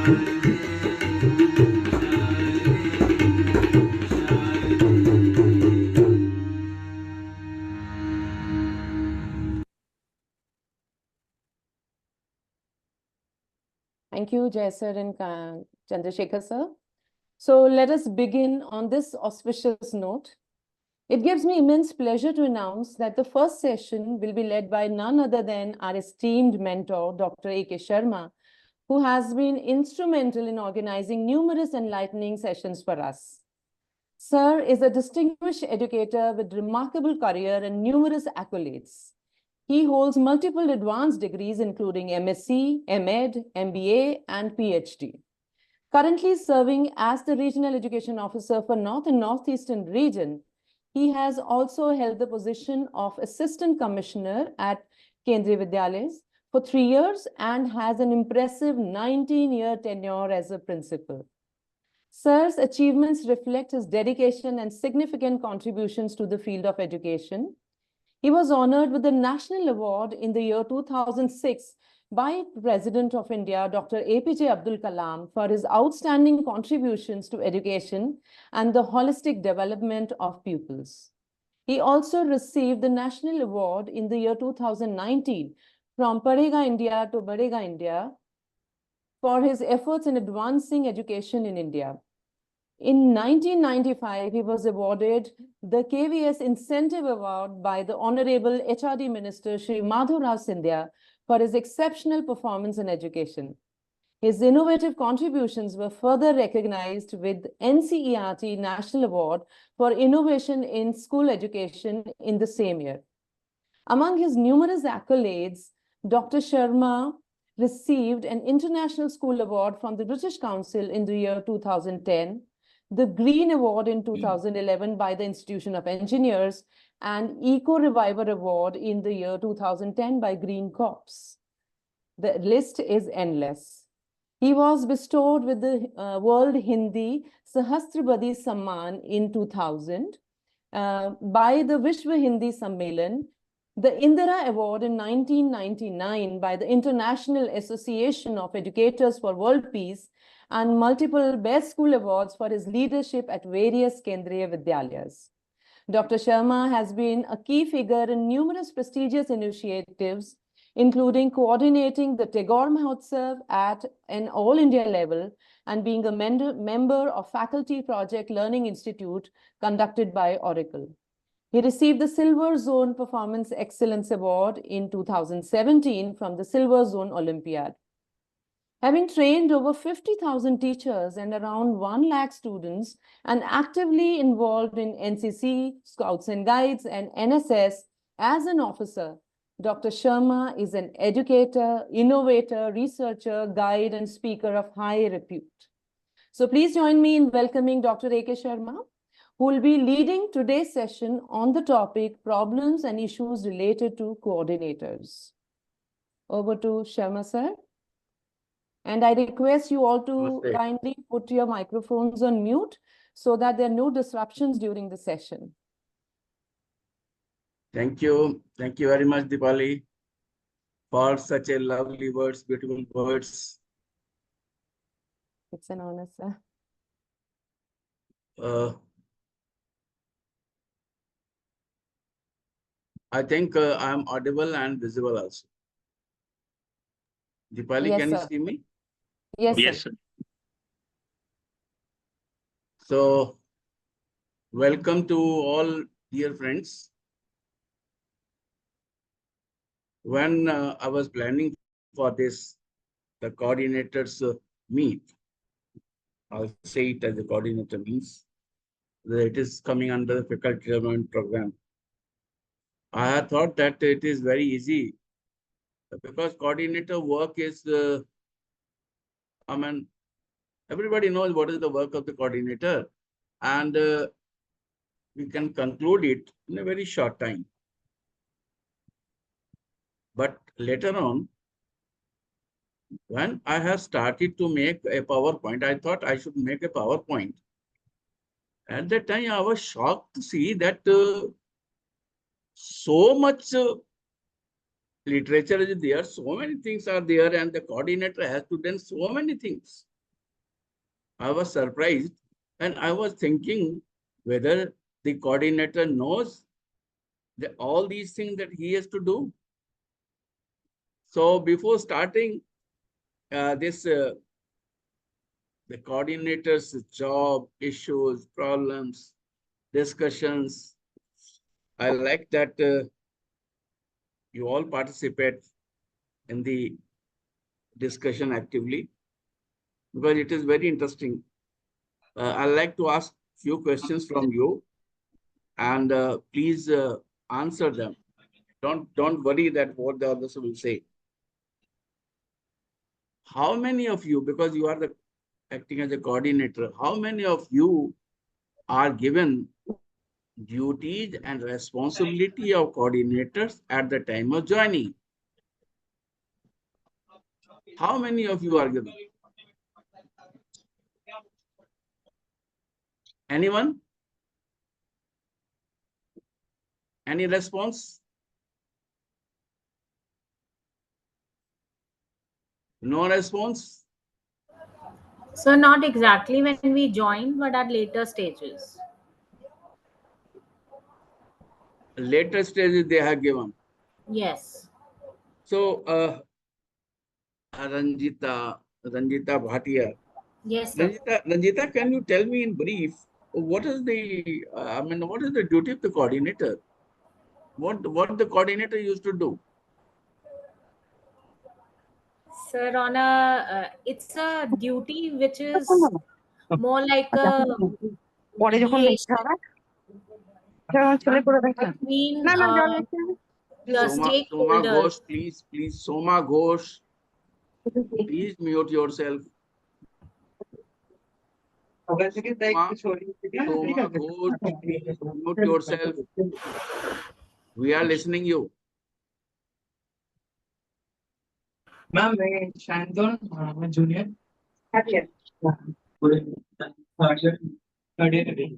Thank you, Jai sir and Chandrasekhar sir. So let us begin on this auspicious note. It gives me immense pleasure to announce that the first session will be led by none other than our esteemed mentor, Dr. A.K. Sharma, who has been instrumental in organizing numerous enlightening sessions for us. Sir is a distinguished educator with remarkable career and numerous accolades. He holds multiple advanced degrees, including MSc, MEd, MBA, and PhD. Currently serving as the Regional Education Officer for North and Northeastern region, he has also held the position of Assistant Commissioner at Kendriya Vidyalayas for 3 years and has an impressive 19-year tenure as a principal. Sir's achievements reflect his dedication and significant contributions to the field of education. He was honored with the National Award in the year 2006 by President of India, Dr. APJ Abdul Kalam, for his outstanding contributions to education and the holistic development of pupils. He also received the National Award in the year 2019 from Padhega India to Badhega India for his efforts in advancing education in India. In 1995, he was awarded the KVS Incentive Award by the Honorable HRD Minister Shri Madhavrao Scindia for his exceptional performance in education. His innovative contributions were further recognized with NCERT National Award for Innovation in School Education in the same year. Among his numerous accolades, Dr. Sharma received an International School Award from the British Council in the year 2010, the Green Award in 2011 by the Institution of Engineers, and Eco Reviver Award in the year 2010 by Green Corps. The list is endless. He was bestowed with the World Hindi Sahasrabadi Samman in 2000 by the Vishwa Hindi Sammelan, the Indira Award in 1999 by the International Association of Educators for World Peace, and multiple Best School Awards for his leadership at various Kendriya Vidyalayas. Dr. Sharma has been a key figure in numerous prestigious initiatives, including coordinating the Tagore Mahotsav at an all India level and being a member of Faculty Project Learning Institute conducted by Oracle. He received the Silver Zone Performance Excellence Award in 2017 from the Silver Zone Olympiad. Having trained over 50,000 teachers and around 1 lakh students and actively involved in NCC, Scouts and Guides, and NSS as an officer, Dr. Sharma is an educator, innovator, researcher, guide, and speaker of high repute. So please join me in welcoming Dr. A.K. Sharma, who will be leading today's session on the topic Problems and Issues Related to Coordinators. Over to Sharma, sir. And I request you all to kindly put your microphones on mute so that there are no disruptions during the session. Thank you. Thank you very much, Dipali, for such a lovely words, beautiful words. It's an honor, sir. I think I am audible and visible also. Dipali, Yes, can sir. you see me? Yes, Yes, sir. sir. So, welcome to all dear friends. When I was planning for this, the coordinators meet, I'll say it as a coordinator means, that it is coming under the faculty development program. I had thought that it is very easy because coordinator work is, everybody knows what is the work of the coordinator, and we can conclude it in a very short time. But later on, when I have started to make a PowerPoint, I thought I should make a PowerPoint. At that time, I was shocked to see that so much literature is there, so many things are there, and the coordinator has to do so many things. I was surprised and I was thinking whether the coordinator knows all these things that he has to do. So before starting the coordinator's job, issues, problems, discussions, I like that you all participate in the discussion actively because it is very interesting. I'd like to ask few questions from you and please answer them. Don't worry that what the others will say. How many of you, because you are the acting as a coordinator, how many of you are given duties and responsibility of coordinators at the time of joining? How many of you are given? Anyone? Any response? No response? So not exactly when we joined, but at later stages. Later stages they have given. Yes. So, Ranjita Bhatia. Yes, sir. Ranjita, can you tell me in brief what is the what is the duty of the coordinator? What the coordinator used to do? Sir, on it's a duty which is more like a mediation between the Soma stakeholders. Ghosh, please, Soma Ghosh, please mute yourself. Soma Ghosh, please mute yourself. We are listening you. Ma'am, मैं शांतन, मैं junior. Third year, third year today.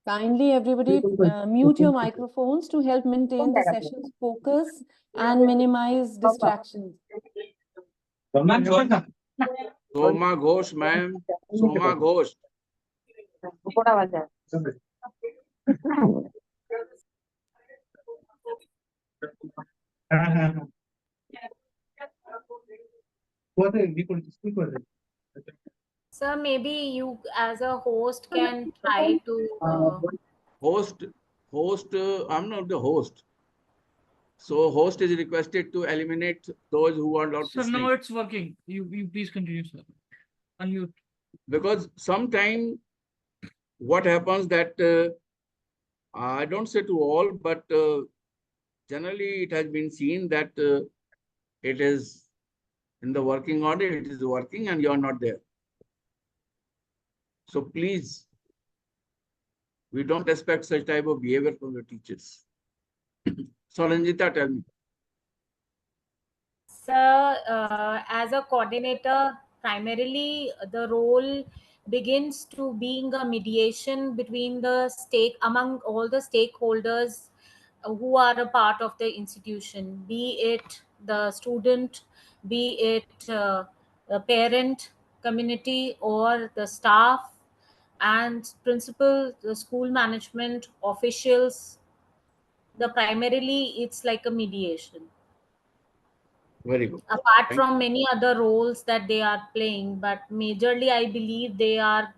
Kindly, everybody, mute your microphones to help maintain the session's focus and minimize distractions. Soma Ghosh, ma'am. Soma Ghosh. Sir, maybe you as a host can try to. Host, I'm not the host. So host is requested to eliminate those who are not Sir, listening. now it's working. You please continue, sir. Unmute. Because sometime what happens that I don't say to all, but generally it has been seen that it is in the working order, it is working and you are not there. So please, we don't expect such type of behavior from the teachers. So Ranjita, tell me. Sir, as a coordinator, primarily the role begins to being a mediation between among all the stakeholders who are a part of the institution, be it the student, be it the parent community or the staff and principal, the school management officials. The primarily it's like a mediation Very good. apart Thank from many other roles that they are playing, but majorly I believe they are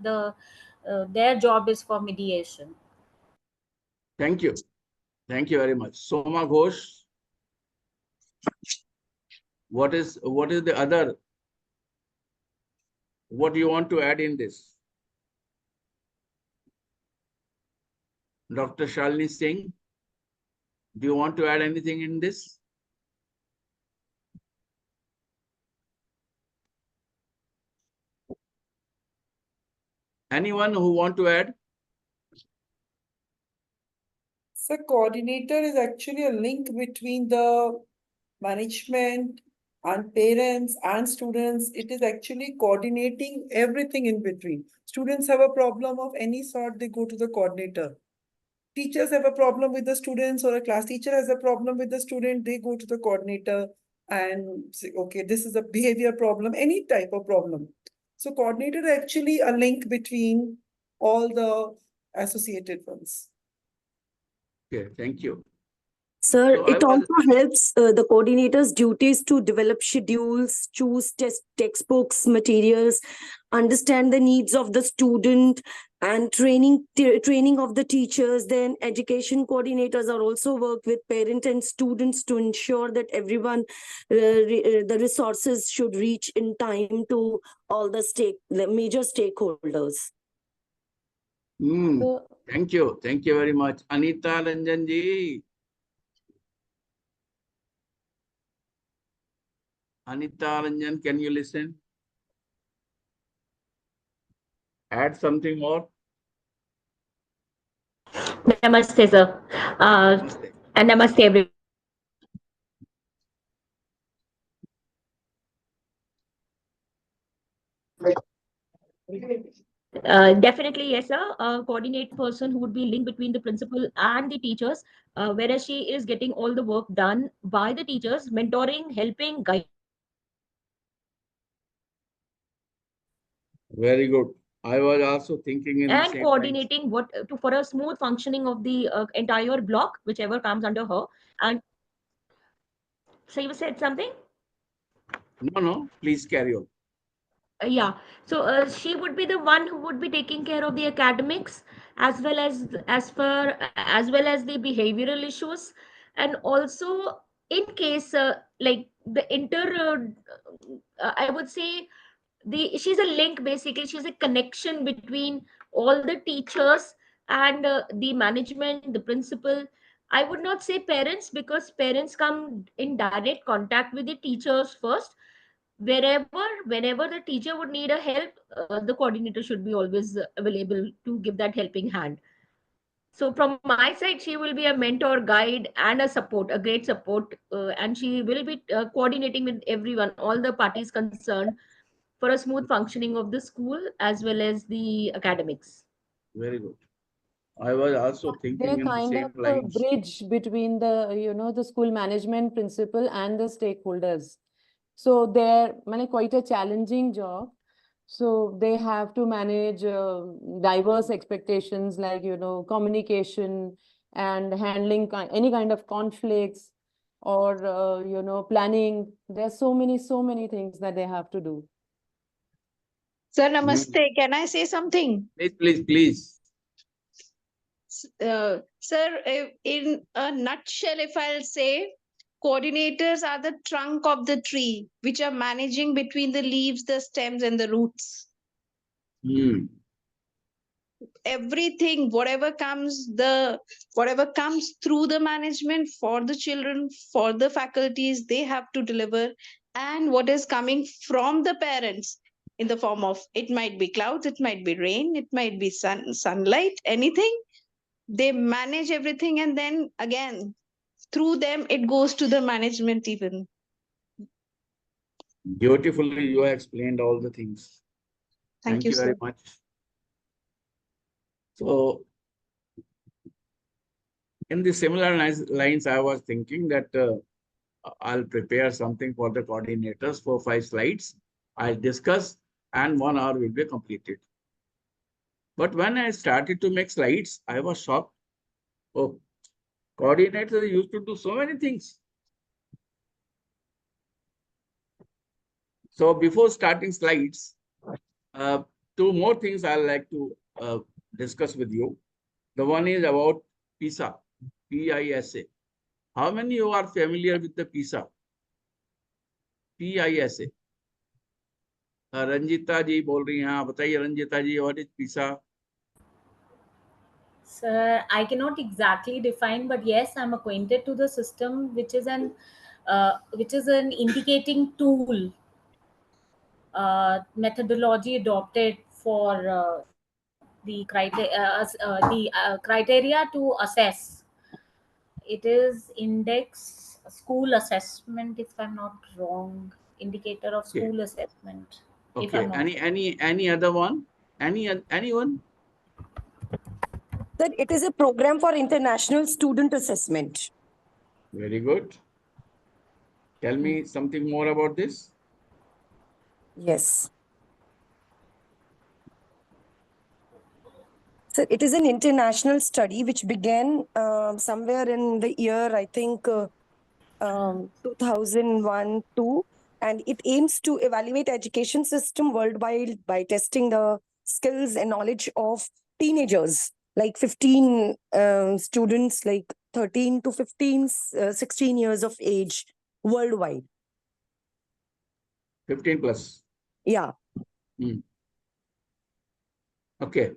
their job is for mediation. Thank you. Thank you very much. Soma Ghosh, what is the other? What do you want to add in this? Dr. Shalini Singh, do you want to add anything in this? Anyone who want to add? So coordinator is actually a link between the management and parents and students. It is actually coordinating everything in between. Students have a problem of any sort, they go to the coordinator. Teachers have a problem with the students, or a class teacher has a problem with the student, they go to the coordinator. and say, okay, this is a behavior problem, any type of problem. So coordinator is actually a link between all the associated ones. Okay, thank you. Sir, So I it was, also helps the coordinator's duties to develop schedules, choose textbooks, materials, understand the needs of the student, and training of the teachers. Then education coordinators are also work with parents and students to ensure that everyone, the resources should reach in time to all the major stakeholders. So, thank you. Thank you very much. Anita Ranjan ji. Anita Ranjan, can you listen? Add something more? Namaste, sir. Namaste. And namaste, everyone. Definitely, yes, sir. A coordinate person who would be linked between the principal and the teachers, whereas she is getting all the work done by the teachers, mentoring, helping, guiding. Very good. I was also thinking in the And same lines. coordinating for a smooth functioning of the entire block, whichever comes under her. And so you said something? No, please carry on. Yeah, so she would be the one who would be taking care of the academics as well as the behavioral issues, and also in case like the I would say she's a link, basically she's a connection between all the teachers and the management, the principal. I would not say parents, because parents come in direct contact with the teachers first. Whenever the teacher would need a help, the coordinator should be always available to give that helping hand. So from my side, she will be a mentor, guide, and a great support, and she will be coordinating with everyone, all the parties concerned, for a smooth functioning of the school as well as the academics. Very good. I was also thinking they're in the kind same of a lines. bridge between the school management, principal, and the stakeholders. So they're quite a challenging job. So they have to manage diverse expectations like, communication and handling any kind of conflicts or, planning. There's so many things that they have to do. Sir, namaste. Can I say something? Please. Sir, in a nutshell, if I'll say, coordinators are the trunk of the tree, which are managing between the leaves, the stems, and the roots. Hmm. Everything, whatever comes through the management for the children, for the faculties, they have to deliver. And what is coming from the parents in the form of, it might be clouds, it might be rain, it might be sunlight, anything, they manage everything, and then again through them it goes to the management even. Beautifully, you explained all the things. Thank you, very sir. much. So, in the similar lines, I was thinking that I'll prepare something for the coordinators for 5 slides. I'll discuss, and 1 hour will be completed. But when I started to make slides, I was shocked. Oh, coordinators used to do so many things. So before starting slides, 2 more things I'd like to discuss with you. The one is about PISA, PISA. How many of you are familiar with the PISA? PISA. Ranjita ji बोल रही हैं, हाँ बताइए Ranjita ji, what is PISA? Sir, I cannot exactly define, but yes, I'm acquainted to the system, which is an indicating tool, methodology adopted for the criteria to assess. It is index school assessment, if I'm not wrong, indicator of school assessment. If Okay. I'm not Any other one? Anyone? That it is a program for international student assessment. Very good. Tell me something more about this. Yes. So it is an international study which began somewhere in the year, I think, 2001-2, and it aims to evaluate education system worldwide by testing the skills and knowledge of teenagers, like 15 students, like 13 to 15, 16 years of age worldwide. 15 plus. Yeah. Okay.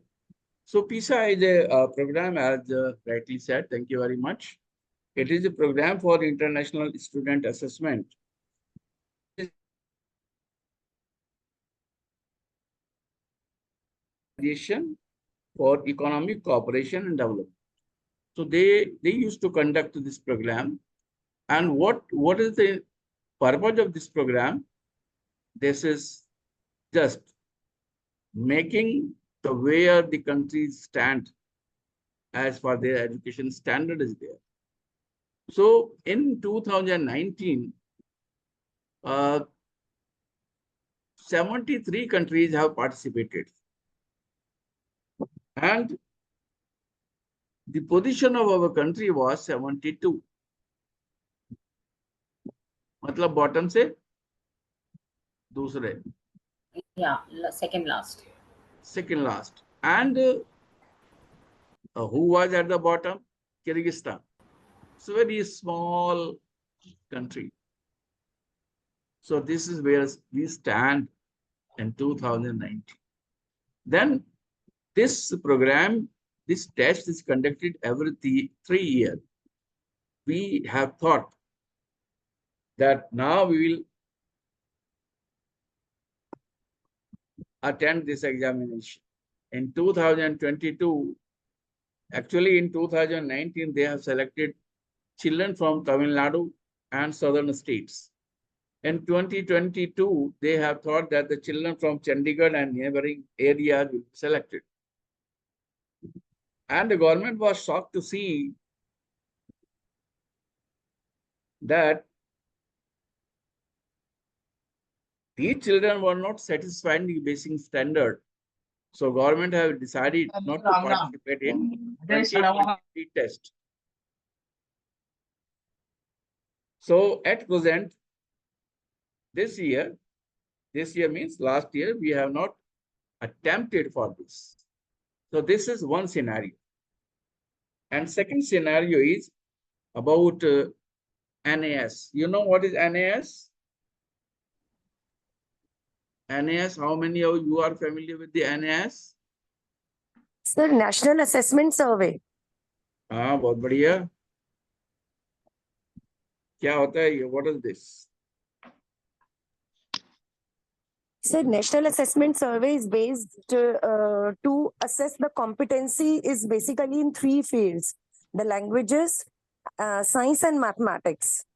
So PISA is a program, as rightly said. Thank you very much. It is a program for international student assessment. For economic cooperation and development. So they used to conduct this program. And what is the purpose of this program? This is just making the where the countries stand as far their education standard is there. So in 2019, 73 countries have participated. And the position of our country was 72. मतलब bottom से दूसरे. Yeah, second last. Second last. And who was at the bottom? Kyrgyzstan. It's a very small country. So this is where we stand in 2019. Then this program, this test is conducted every 3 years. We have thought that now we will attend this examination. In 2022, actually in 2019, they have selected children from Tamil Nadu and southern states. In 2022, they have thought that the children from Chandigarh and neighboring areas will be selected. And the government was shocked to see that these children were not satisfying the basic standard. So government have decided not to participate in 2023 test. So at present, this year means last year, we have not attempted for this. So this is one scenario. And second scenario is about NAS. You know what is NAS? NAS, how many of you are familiar with the NAS? Sir, National Assessment Survey. हाँ, बहुत बढ़िया. क्या होता है ये? What is this? Sir, National Assessment Survey is based to assess the competency is basically in 3 fields: the languages, science and mathematics.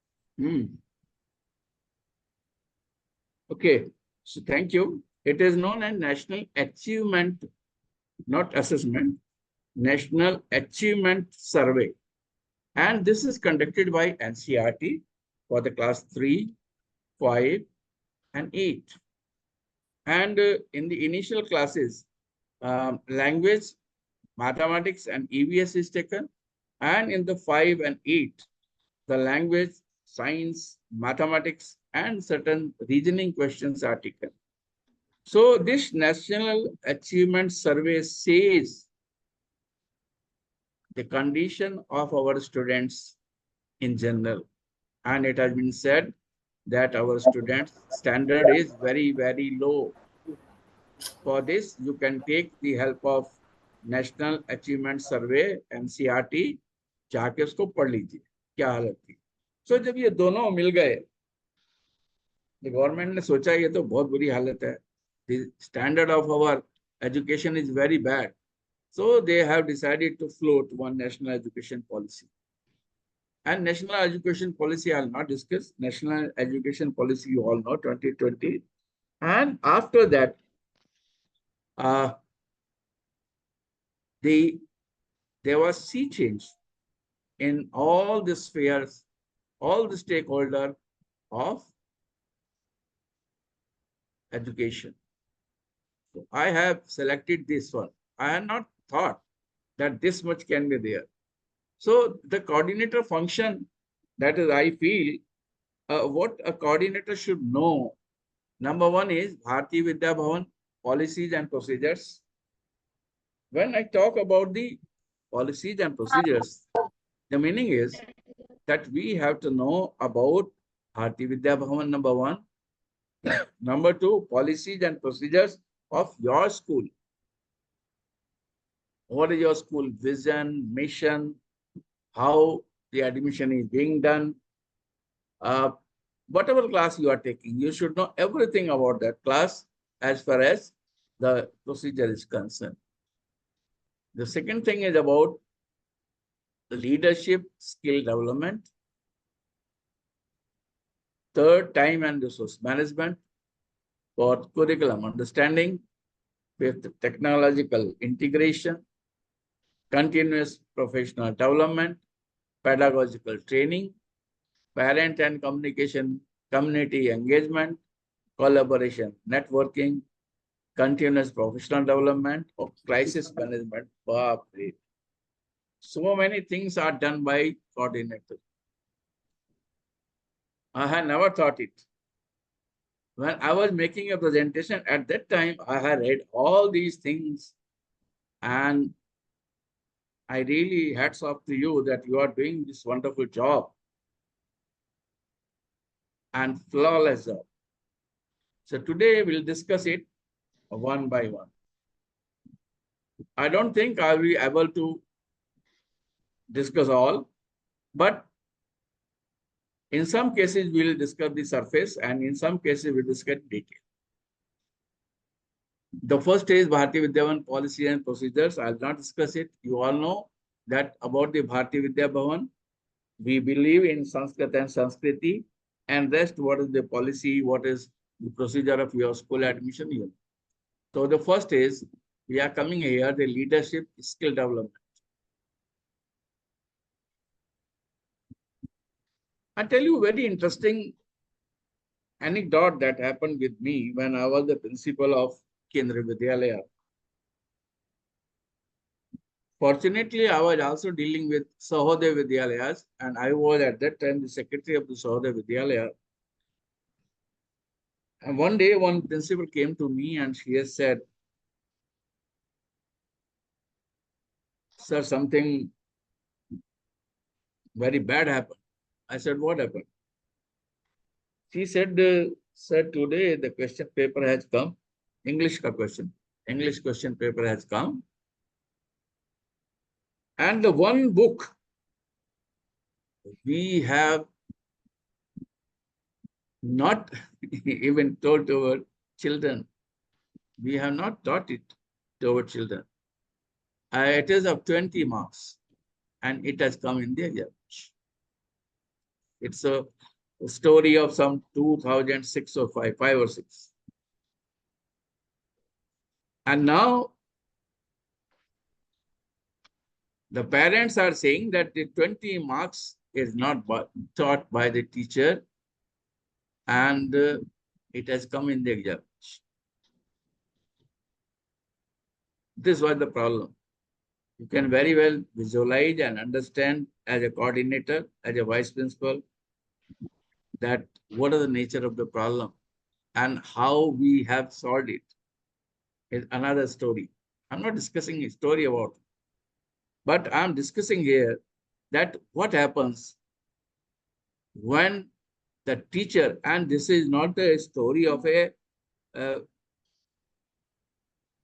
Okay, so thank you. It is known as National Achievement, not assessment, National Achievement Survey. And this is conducted by NCERT for the class 3, 5, and 8. And in the initial classes, language, mathematics, and EVS is taken. And in the 5 and 8, the language, science, mathematics, and certain reasoning questions are taken. So this National Achievement Survey says the condition of our students in general. And it has been said that our students' standard is very, very low. For this, you can take the help of National Achievement Survey, NCERT, जाके उसको पढ़ लीजिए क्या हालत थी. So जब ये दोनों मिल गए, गवर्नमेंट ने सोचा ये तो बहुत बुरी हालत है. The standard of our education is very bad. So they have decided to float one national education policy. And national education policy, I'll not discuss. National education policy, you all know, 2020. And after that, there was sea change in all the spheres, all the stakeholders, of education. So I have selected this one. I had not thought that this much can be there. So the coordinator function, that is, I feel, what a coordinator should know. Number one is Bharati Vidya Bhavan policies and procedures. When I talk about the policies and procedures, the meaning is that we have to know about Bharati Vidya Bhavan, number one. Number two, policies and procedures of your school. What is your school vision, mission, how the admission is being done. Whatever class you are taking, you should know everything about that class as far as the procedure is concerned. The second thing is about the leadership skill development. Third, time and resource management. Fourth, curriculum understanding. Fifth, technological integration. Continuous professional development. Pedagogical training. Parent and communication, community engagement. Collaboration, networking. Continuous professional development or crisis management. So many things are done by coordinator. I had never thought it. When I was making a presentation at that time, I had read all these things, and I really hats off to you that you are doing this wonderful job and flawless job. So today we'll discuss it one by one. I don't think I'll be able to discuss all, but in some cases we'll discuss the surface, and in some cases we'll discuss detail. The first is Bharati Vidya Bhavan policy and procedures. I'll not discuss it. You all know that about the Bharati Vidya Bhavan. We believe in Sanskrit and Sanskriti, and rest what is the policy, what is the procedure of your school admission unit. So the first is, we are coming here, the leadership skill development. I'll tell you a very interesting anecdote that happened with me when I was the principal of Kendriya Vidyalaya. Fortunately, I was also dealing with Sahodaya Vidyalayas, and I was at that time the secretary of the Sahodaya Vidyalaya. And one day, one principal came to me and she has said, "Sir, something very bad happened." I said, "What happened?" She said, "Sir, today the question paper has come, English question paper has come. And the one book we have not even told to our children. We have not taught it to our children. It is of 20 marks, and it has come in the exam. It's a story of some 2006 or 5 or 6. And now the parents are saying that the 20 marks is not taught by the teacher, and it has come in the exam. This was the problem. You can very well visualize and understand as a coordinator, as a vice principal, that what is the nature of the problem and how we have solved it is another story. I'm not discussing a story about it, but I'm discussing here that what happens when the teacher, and this is not a story of a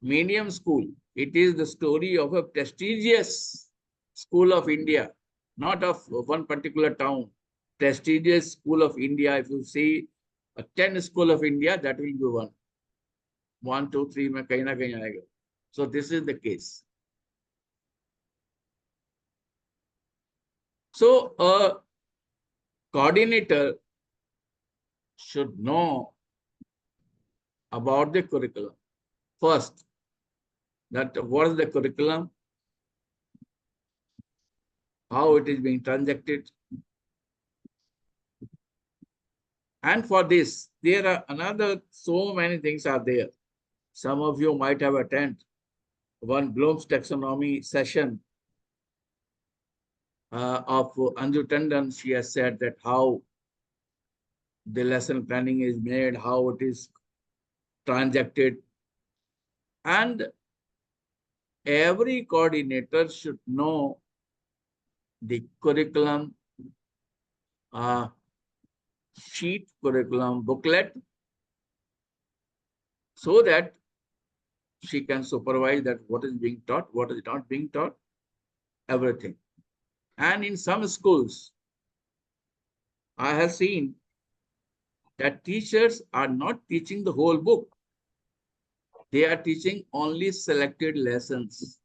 medium school, it is the story of a prestigious school of India, not of one particular town. Prestigious school of India. If you see a 10 school of India, that will be one. 1, 2, 3, mein kahin na kahin aayega. So this is the case. So a coordinator should know about the curriculum. First, that what is the curriculum, how it is being transacted, And for this, there are another so many things are there. Some of you might have attended one Bloom's taxonomy session of Anju Tandon. She has said that how the lesson planning is made, how it is transacted. And every coordinator should know the curriculum sheet, curriculum booklet, so that she can supervise that what is being taught, what is not being taught, everything. And in some schools, I have seen that teachers are not teaching the whole book. They are teaching only selected lessons.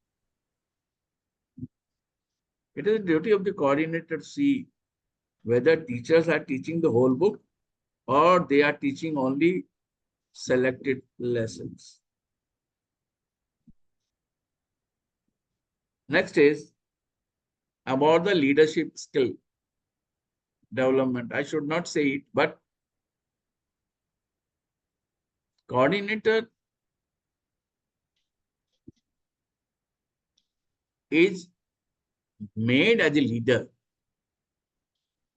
It is the duty of the coordinator to see whether teachers are teaching the whole book or they are teaching only selected lessons. Next is about the leadership skill development. I should not say it, but coordinator is made as a leader.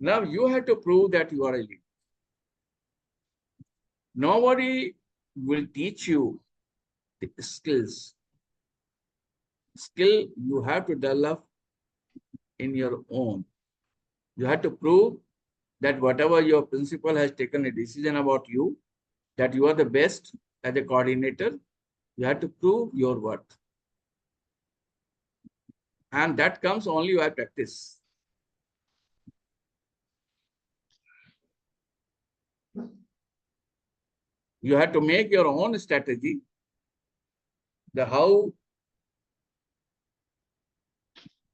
Now you have to prove that you are a leader. Nobody will teach you the skills. Skill you have to develop in your own. You have to prove that whatever your principal has taken a decision about you, that you are the best as a coordinator, you have to prove your worth. And that comes only by practice. You have to make your own strategy, the how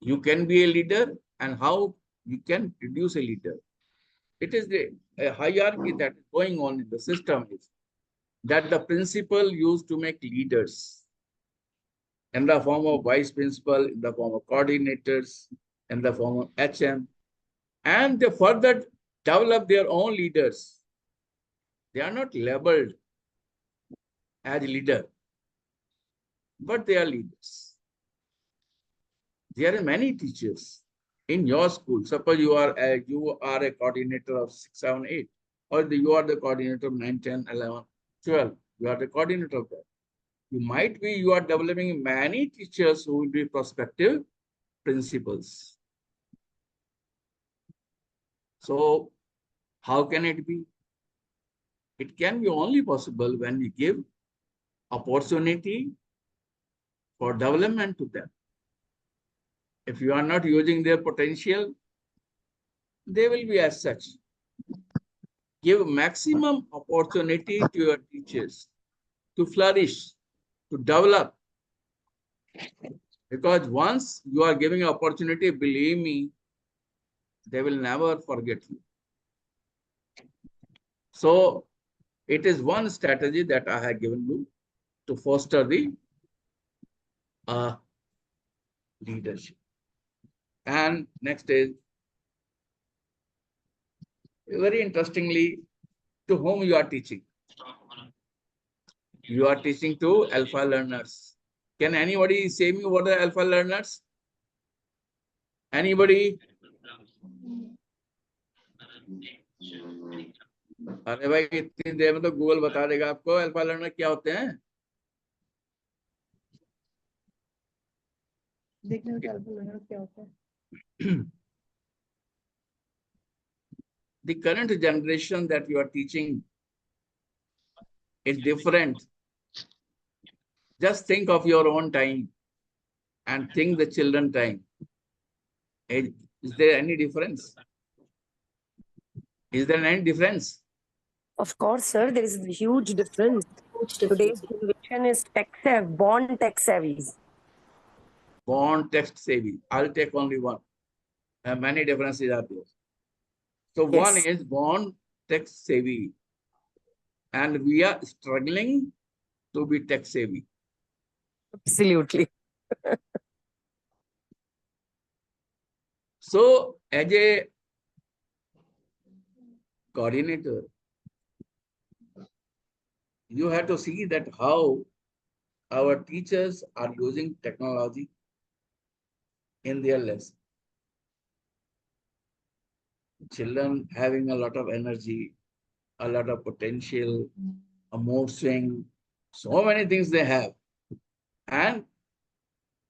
you can be a leader and how you can produce a leader. It is a hierarchy that is going on in the system is that the principal used to make leaders in the form of vice principal, in the form of coordinators, in the form of HM, and they further develop their own leaders. They are not labeled as leader, but they are leaders. There are many teachers in your school. Suppose you are a coordinator of 6, 7, 8, or you are the coordinator of 9, 10, 11, 12. You are the coordinator of that. You are developing many teachers who will be prospective principals. So how can it be? It can be only possible when we give opportunity for development to them. If you are not using their potential, they will be as such. Give maximum opportunity to your teachers to flourish, to develop. Because once you are giving opportunity, believe me, they will never forget you. So it is one strategy that I have given you to foster the leadership. And next is, very interestingly, to whom you are teaching. You are teaching to alpha learners. Can anybody say me what are alpha learners? Anybody? अरे भाई इतनी देर में तो Google बता देगा आपको alpha learner क्या होते हैं. देखने में अल्फा लर्नर क्या होता है. The current generation that you are teaching is different. Just think of your own time and think the children time. Is there any difference? Is there any difference? Of course, sir, there is a huge difference. Today's generation is tech-savvy, born tech-savvies. Born text savvy. I'll take only one. Many differences are there. So Yes. one is born tech savvy, and we are struggling to be tech savvy. Absolutely. So as a coordinator, you have to see that how our teachers are using technology in their lesson. Children having a lot of energy, a lot of potential, a mood swing, so many things they have. And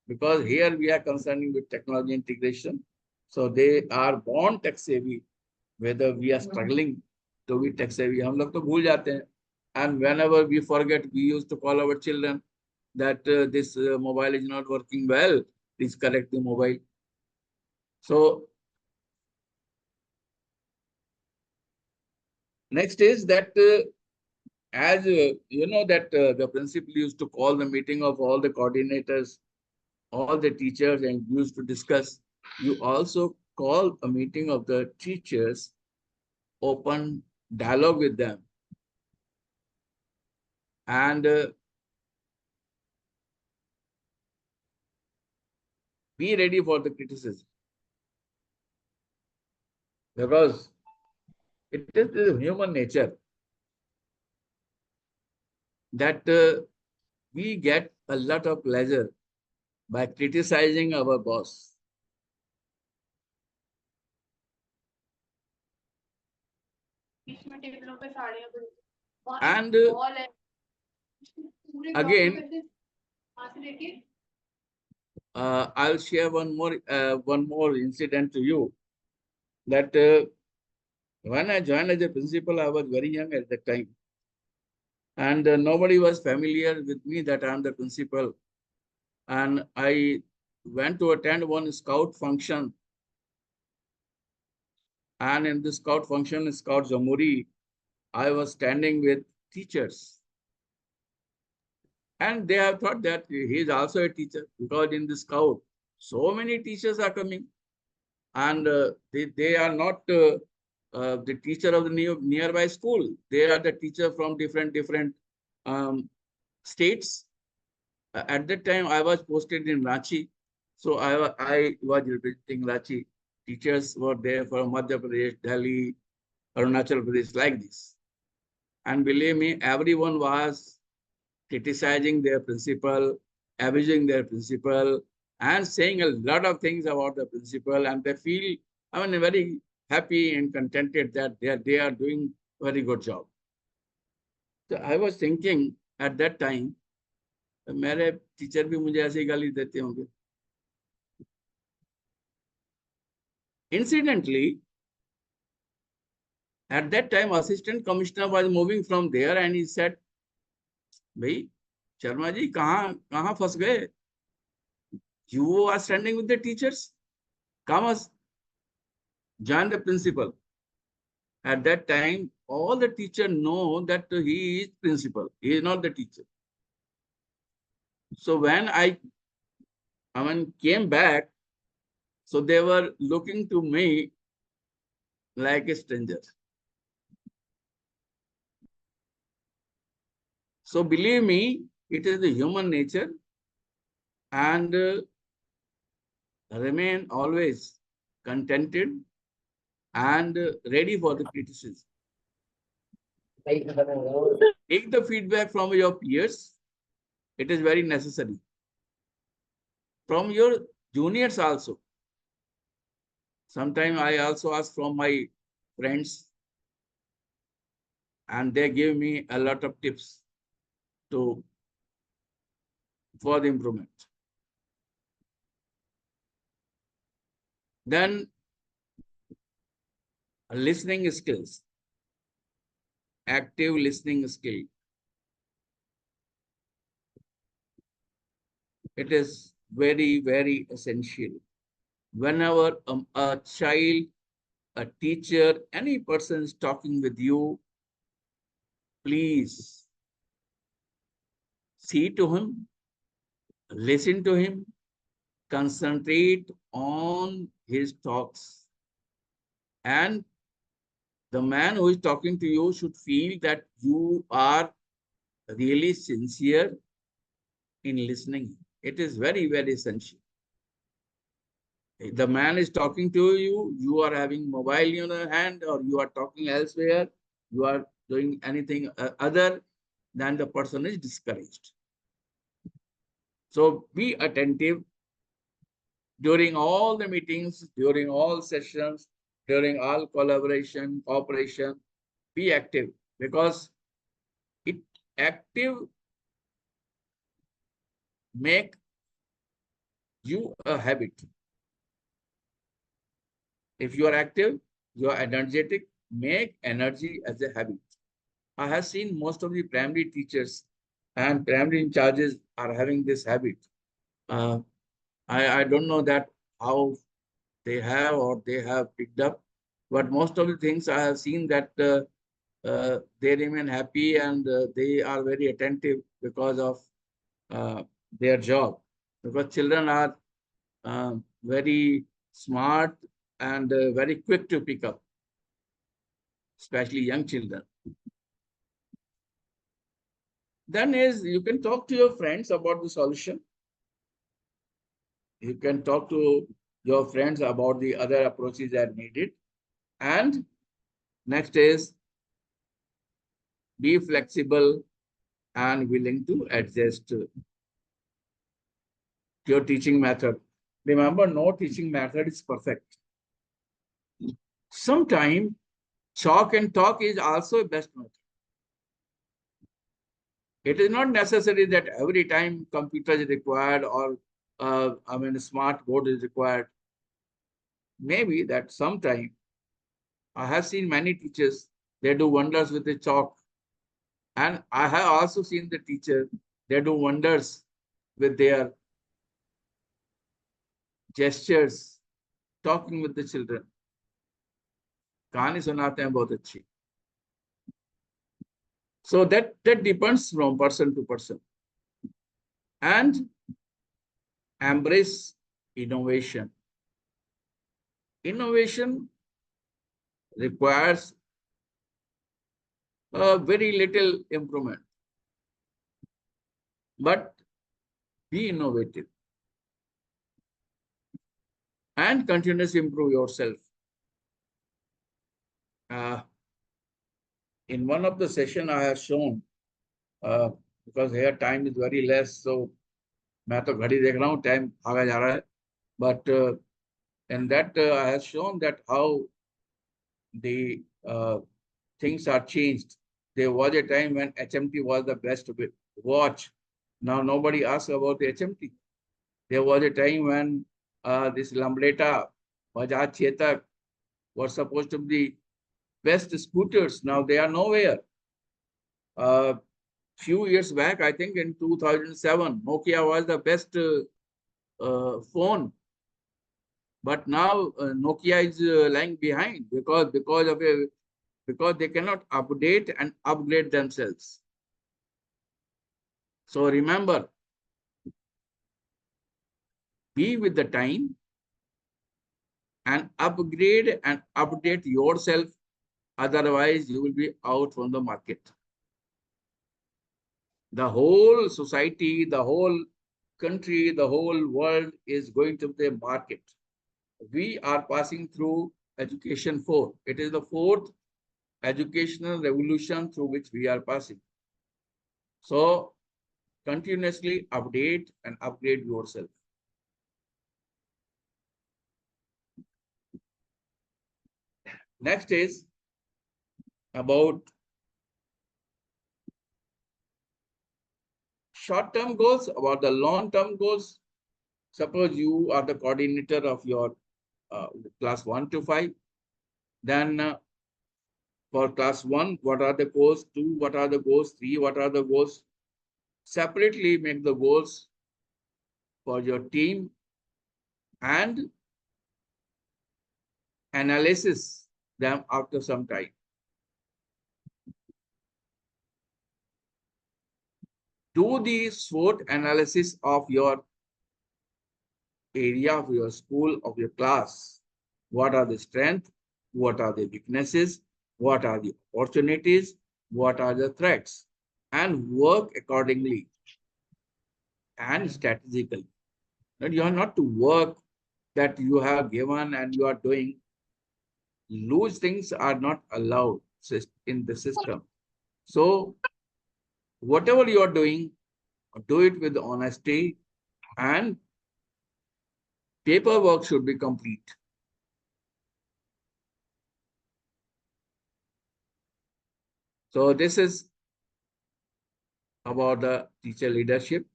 because here we are concerning with technology integration, so they are born tech savvy, whether we are struggling to be tech savvy. हम लोग तो भूल जाते हैं. And whenever we forget, we used to call our children that this mobile is not working well, please correct the mobile. So next is that as you know that the principal used to call the meeting of all the coordinators, all the teachers, and used to discuss. You also call a meeting of the teachers, open dialogue with them, and be ready for the criticism. Because it is human nature that we get a lot of pleasure by criticizing our boss. And again, I'll share one more incident to you. That when I joined as a principal, I was very young at that time. And nobody was familiar with me that I'm the principal. And I went to attend one scout function. And in the scout function, Scout Jamhuri, I was standing with teachers. And they have thought that he is also a teacher, because in the scout, so many teachers are coming. And they are not the teacher of the nearby school. They are the teacher from different states. At that time, I was posted in Ranchi. So I was representing Ranchi. Teachers were there from Madhya Pradesh, Delhi, Arunachal Pradesh, like this. And believe me, everyone was criticizing their principal, abusing their principal, and saying a lot of things about the principal. And they feel, very happy and contented that they are doing a very good job. So I was thinking at that time, मेरे teacher भी मुझे ऐसे ही गाली देते होंगे. Incidentally, at that time, assistant commissioner was moving from there, and he said, "Bhai, Sharma ji, कहाँ फंस गए? You are standing with the teachers. Come us, join the principal." At that time, all the teachers know that he is principal. He is not the teacher. So when I came back, so they were looking to me like a stranger. So believe me, it is the human nature, and remain always contented and ready for the criticism. Take the feedback from your peers. It is very necessary. From your juniors also. Sometimes I also ask from my friends, and they give me a lot of tips for the improvement. Then listening skills, active listening skill. It is very, very essential. Whenever a child, a teacher, any person is talking with you, please see to him, listen to him, concentrate on his talks. And the man who is talking to you should feel that you are really sincere in listening. It is very, very essential. The man is talking to you, you are having mobile in your hand, or you are talking elsewhere, you are doing anything other, then the person is discouraged. So be attentive during all the meetings, during all sessions, during all collaboration, cooperation. Be active, because it active make you a habit. If you are active, you are energetic, make energy as a habit. I have seen most of the primary teachers and primary in charges are having this habit. I don't know that how they have or they have picked up, but most of the things I have seen that they remain happy and they are very attentive because of their job. Because children are very smart and very quick to pick up, especially young children. Then is you can talk to your friends about the solution. You can talk to your friends about the other approaches that are needed. And next is be flexible and willing to adjust to your teaching method. Remember, no teaching method is perfect. Sometimes chalk and talk is also a best method. It is not necessary that every time computer is required or a smart board is required. Maybe that sometime I have seen many teachers, they do wonders with the chalk. And I have also seen the teacher, they do wonders with their gestures, talking with the children. कहानी सुनाते हैं बहुत अच्छी. So that depends from person to person. And embrace innovation. Innovation requires a very little improvement, but be innovative and continuously improve yourself. In one of the session I have shown, because here time is very less, so मैं तो घड़ी देख रहा हूँ, time आगे जा रहा है, but in that I have shown that how the things are changed. There was a time when HMT was the best watch. Now nobody asks about the HMT. There was a time when this Lambretta, Bajaj Chetak were supposed to be best scooters. Now they are nowhere. Few years back, I think in 2007, Nokia was the best phone. But now Nokia is lagging behind because they cannot update and upgrade themselves. So remember, be with the time and upgrade and update yourself. Otherwise, you will be out from the market. The whole society, the whole country, the whole world is going to the market. We are passing through education 4. It is the 4th educational revolution through which we are passing. So continuously update and upgrade yourself. Next is about short-term goals, about the long-term goals. Suppose you are the coordinator of your class 1 to 5. Then for class 1, what are the goals? 2, what are the goals? 3, what are the goals? Separately make the goals for your team and analysis them after some time. Do the SWOT analysis of your area, of your school, of your class. What are the strengths? What are the weaknesses? What are the opportunities? What are the threats? And work accordingly and strategically. And you are not to work that you have given and you are doing. Loose things are not allowed in the system. So whatever you are doing, do it with honesty, and paperwork should be complete. So this is about the teacher leadership.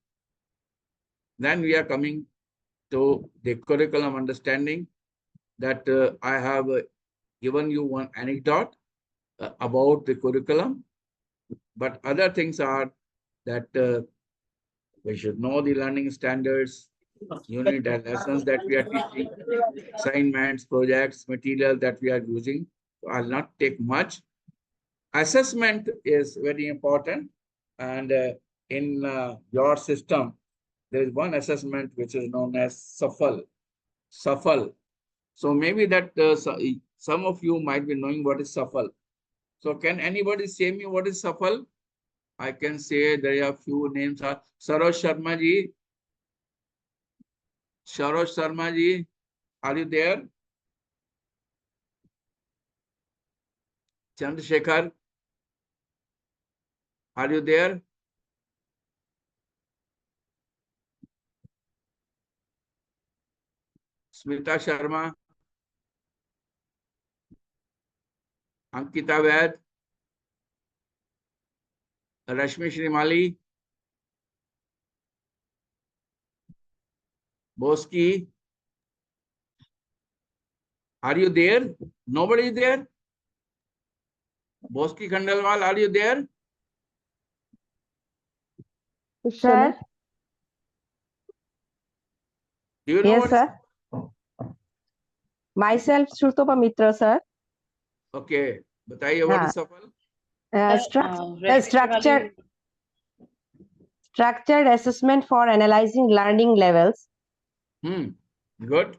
Then we are coming to the curriculum understanding, that I have given you one anecdote about the curriculum, but other things are that we should know the learning standards, unit and lessons that we are teaching, assignments, projects, material that we are using. So I'll not take much. Assessment is very important, and in your system, there is one assessment which is known as SAFL. SAFL. So maybe that some of you might be knowing what is SAFL. So can anybody say me what is SAFL? I can say there are few names are Saroj Sharma ji. Saroj Sharma ji, are you there? Chandrasekhar, are you there? Smita Sharma, Ankita Vaid, Rashmi Shrimali, Boski, are you there? Nobody is there? Boski Khandalwal, are you there? Sir, Do you know yes, what is? sir. Myself, Shrutopa Mitra, sir. Okay, बताइए what is SAFL? Structured assessment for analyzing learning levels. Good.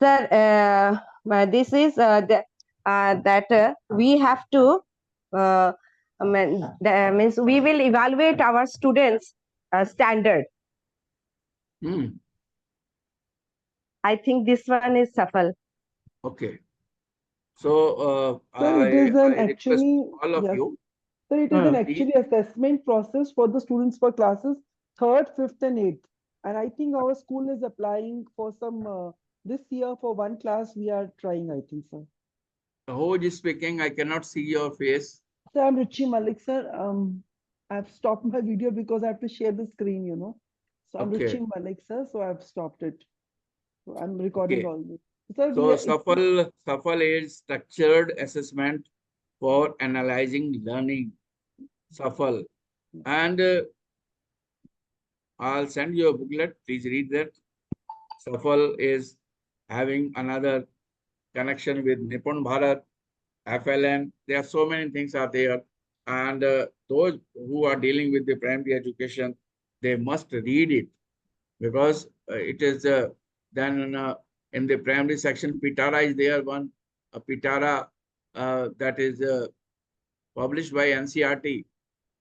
Sir, this is that we have to means we will evaluate our students' standard. I think this one is SAFL. Okay. So Sir, it is an I request actually, all of yes. you. Sir, it is an Please. actually assessment process for the students for classes 3rd, 5th, and 8th. And I think our school is applying for some this year for one class we are trying, I think, sir. Who is speaking? I cannot see your face. Sir, I'm Ruchi Malik, sir. I've stopped my video because I have to share the screen, you know. So I'm Okay. Ruchi Malik, sir. So I've stopped it. So I'm recording Okay. all this. Sir, So SAFL is structured assessment for analyzing learning. SAFL. And I'll send you a booklet. Please read that. SAFL is having another connection with Nipun Bharat, FLN. There are so many things are there. And those who are dealing with the primary education, they must read it, because it is then in the primary section, Pitara is there, one Pitara that is published by NCRT.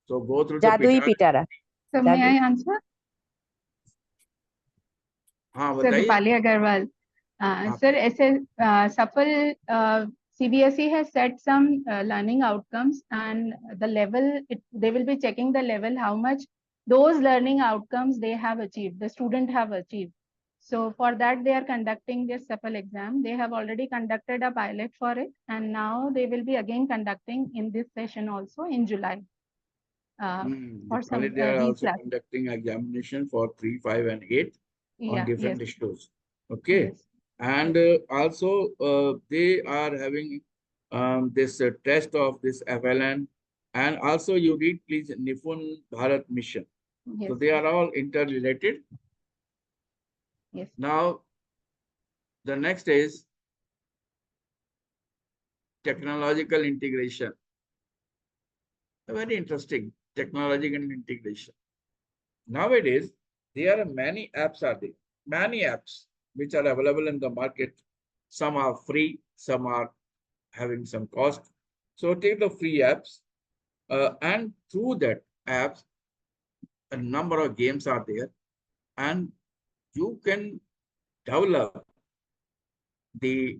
So go through the Jadui Pitara. Pitara. So may I answer? हाँ Sir, बताइए. Dipali Agarwal. Sir, SAFL CBSE has set some learning outcomes, and the level, they will be checking the level, how much those learning outcomes they have achieved, the student have achieved. So for that, they are conducting this SAFL exam. They have already conducted a pilot for it, and now they will be again conducting in this session also in July. For some They are these also classes. conducting examination for 3, 5, and 8 on Yeah, different yes. issues. Okay. Yes. And also they are having this test of this FLN, and also you read please Nipun Bharat Mission. Yes. So they are all interrelated. Yes. Now the next is technological integration. Very interesting, technological integration. Nowadays, there are many apps many apps which are available in the market. Some are free, some are having some cost. So take the free apps, and through that apps, a number of games are there, and you can develop the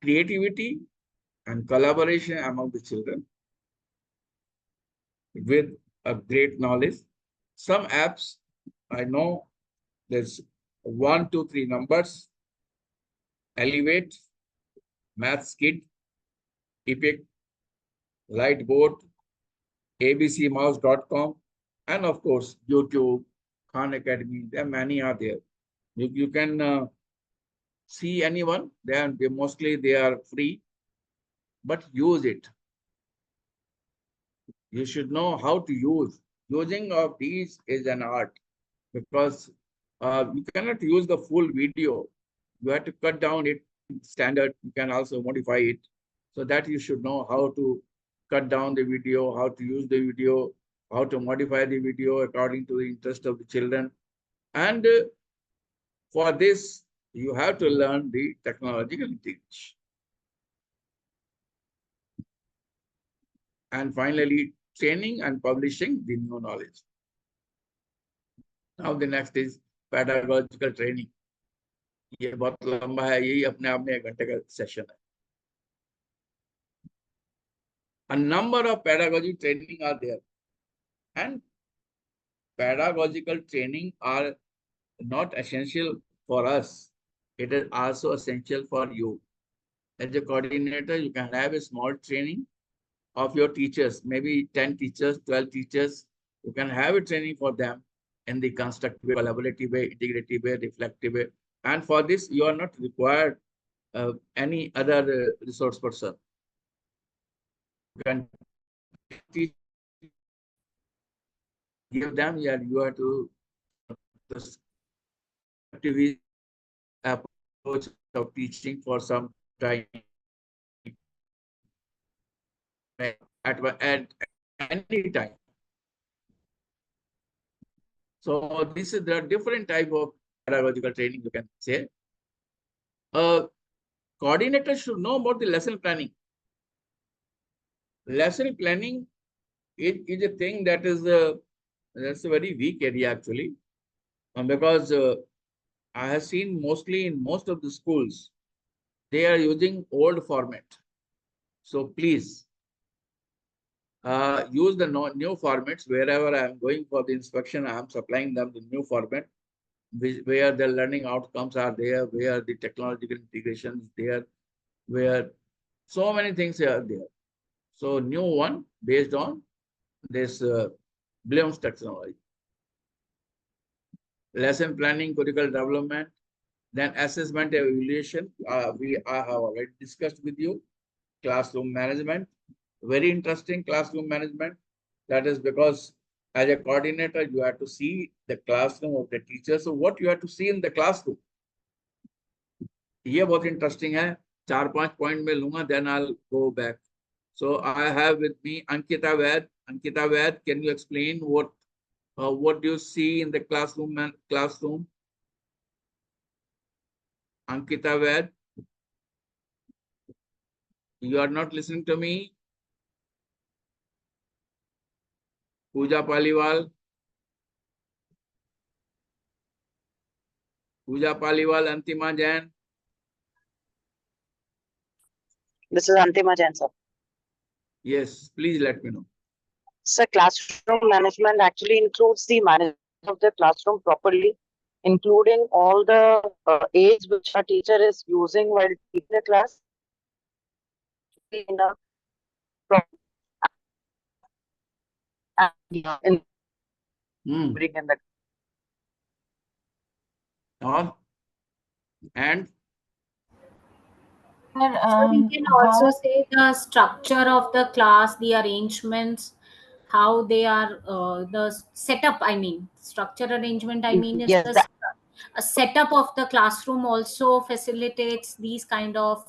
creativity and collaboration among the children. with a great knowledge. Some apps, I know there's 1, 2, 3 numbers, Elevate, MathSkit, Epic, Lightboard, abcmouse.com, and of course, YouTube, Khan Academy. There are many are there. You can see anyone. They mostly they are free, but use it. You should know how to use. Using of these is an art, because you cannot use the full video. You have to cut down it standard. You can also modify it, so that you should know how to cut down the video, how to use the video, how to modify the video according to the interest of the children. And for this, you have to learn the technological integration. And finally, training and publishing the new knowledge. Now the next is pedagogical training. ये बहुत लंबा है, यही अपने आप में 1 घंटे का सेशन है. A number of pedagogy training are there, and pedagogical training are not essential for us. It is also essential for you. As a coordinator, you can have a small training of your teachers, maybe 10 teachers, 12 teachers. You can have a training for them in the constructive way, collaborative way, integrative way, reflective way. And for this, you are not required any other resource person. You can teach, give them, yeah, you have to the approach of teaching for some time at any time. So this is the different type of pedagogical training, you can say. Coordinator should know about the lesson planning. Lesson planning is a thing that is that's a very weak area actually, because I have seen mostly in most of the schools, they are using old format. So please use the new formats. Wherever I am going for the inspection, I am supplying them the new format, where the learning outcomes are there, where the technological integration is there, where so many things are there. So new one based on this Bloom's taxonomy. Lesson planning, curricular development, then assessment evaluation. I have already discussed with you. Classroom management, very interesting classroom management. That is because as a coordinator, you have to see the classroom of the teacher. So what you have to see in the classroom. ये बहुत interesting है. 4-5 point में लूँगा, then I'll go back. So I have with me Ankita Vaid. Ankita Vaid, can you explain what do you see in the classroom? Ankita Vaid, you are not listening to me. Pooja Paliwal. Pooja Paliwal, Antima Jain. This is Antima Jain, sir. Yes, please let me know. Sir, classroom management actually includes the management of the classroom properly, including all the aids which a teacher is using while teaching the class. In a bring in the and So we can also say the structure of the class, the arrangements, how they are, the setup. I mean, structure arrangement. I mean, is yes, the a setup of the classroom also facilitates these kind of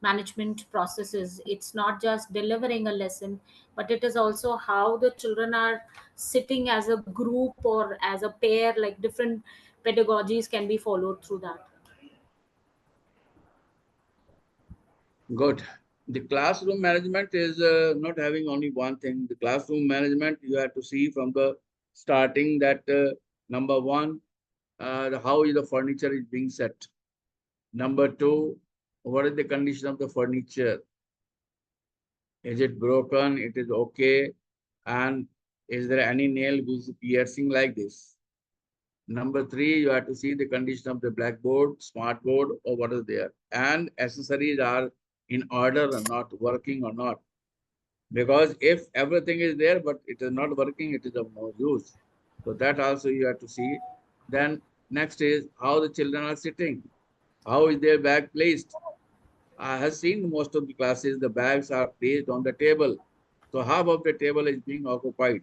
management processes. It's not just delivering a lesson, but it is also how the children are sitting as a group or as a pair. Like different pedagogies can be followed through that. good. The classroom management is not having only one thing. The classroom management, you have to see from the starting that number one, how is the furniture is being set. Number two, what is the condition of the furniture? Is it broken? It is okay. And is there any nail which is piercing like this? Number 3, you have to see the condition of the blackboard, smart board, or what is there. And accessories are in order or not, working or not. Because if everything is there, but it is not working, it is of no use. So that also you have to see. Then next is how the children are sitting. How is their bag placed? I have seen most of the classes, the bags are placed on the table. So half of the table is being occupied.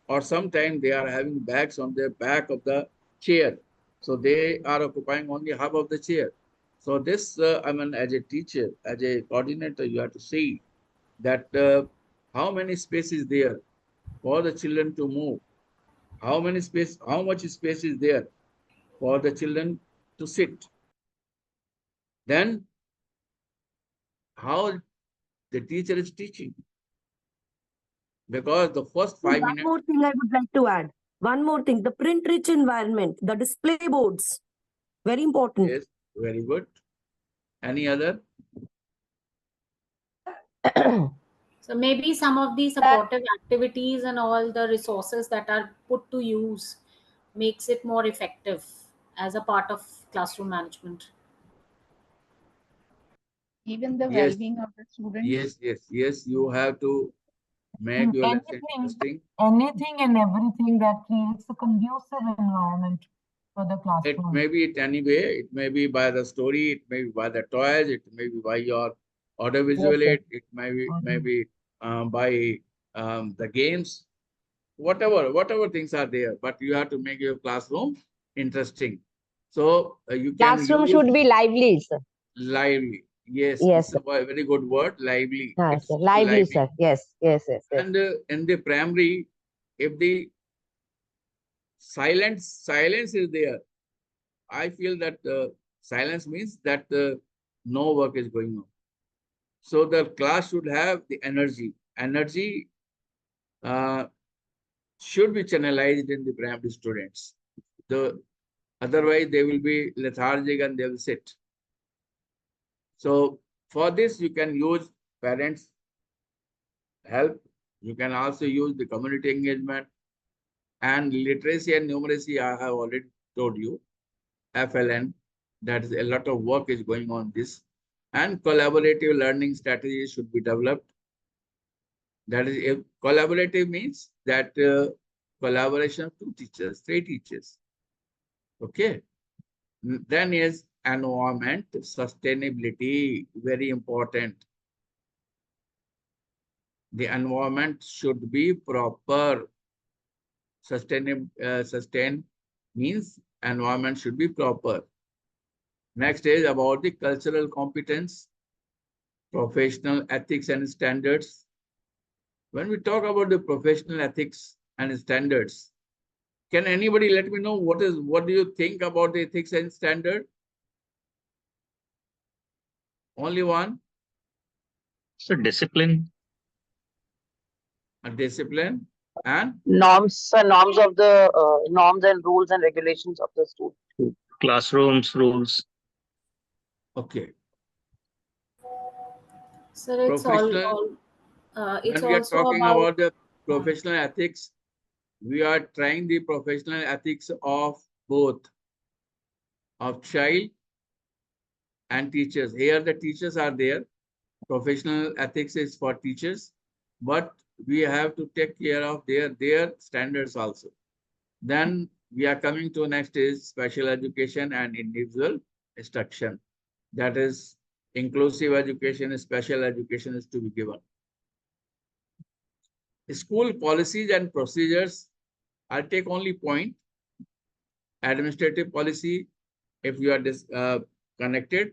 Or sometimes they are having bags on the back of the chair. So they are occupying only half of the chair. So this, I mean, as a teacher, as a coordinator, you have to see that how many space is there for the children to move? How much space is there for the children to sit? Then how the teacher is teaching? Because the first 5 One minutes. more thing I would like to add. One more thing, the print-rich environment, the display boards, very important. Yes, very good. Any other? So maybe some of the supportive activities and all the resources that are put to use makes it more effective as a part of classroom management. Even the Yes, well-being of the students. yes. You have to make your lesson interesting. Anything and everything that creates a conducive environment for the It classroom. may be it any way. It may be by the story. It may be by the toys. It may be by your audiovisual Yes, sir. aid. It may be by the games. Whatever things are there. But you have to make your classroom interesting. So you can Classroom use should be lively, sir. lively. Yes, Yes, it's a very good word. Lively. sir. It's Lively, sir. Yes. And in the primary, if the silence is there, I feel that silence means that no work is going on. So the class should have the energy. Energy should be channelized in the primary students. Otherwise, they will be lethargic and they will sit. So for this, you can use parents' help. You can also use the community engagement and literacy and numeracy. I have already told you, FLN, that is a lot of work is going on this, and collaborative learning strategies should be developed. That is, if collaborative means that collaboration of 2 teachers, 3 teachers. Okay. Then is environment sustainability, very important. The environment should be proper. Sustain means environment should be proper. Next is about the cultural competence, professional ethics and standards. When we talk about the professional ethics and standards, can anybody let me know what do you think about the ethics and standard? Only one? So discipline. A discipline and Norms of the norms and rules and regulations of the school. Classrooms, rules. okay. So it's Professional. it's When we are also talking about about the professional ethics, we are trying the professional ethics of both of child and teachers. Here the teachers are there. Professional ethics is for teachers, but we have to take care of their standards also. Then we are coming to next is special education and individual instruction. That is inclusive education, special education is to be given. School policies and procedures, I'll take only point. Administrative policy, if you are connected,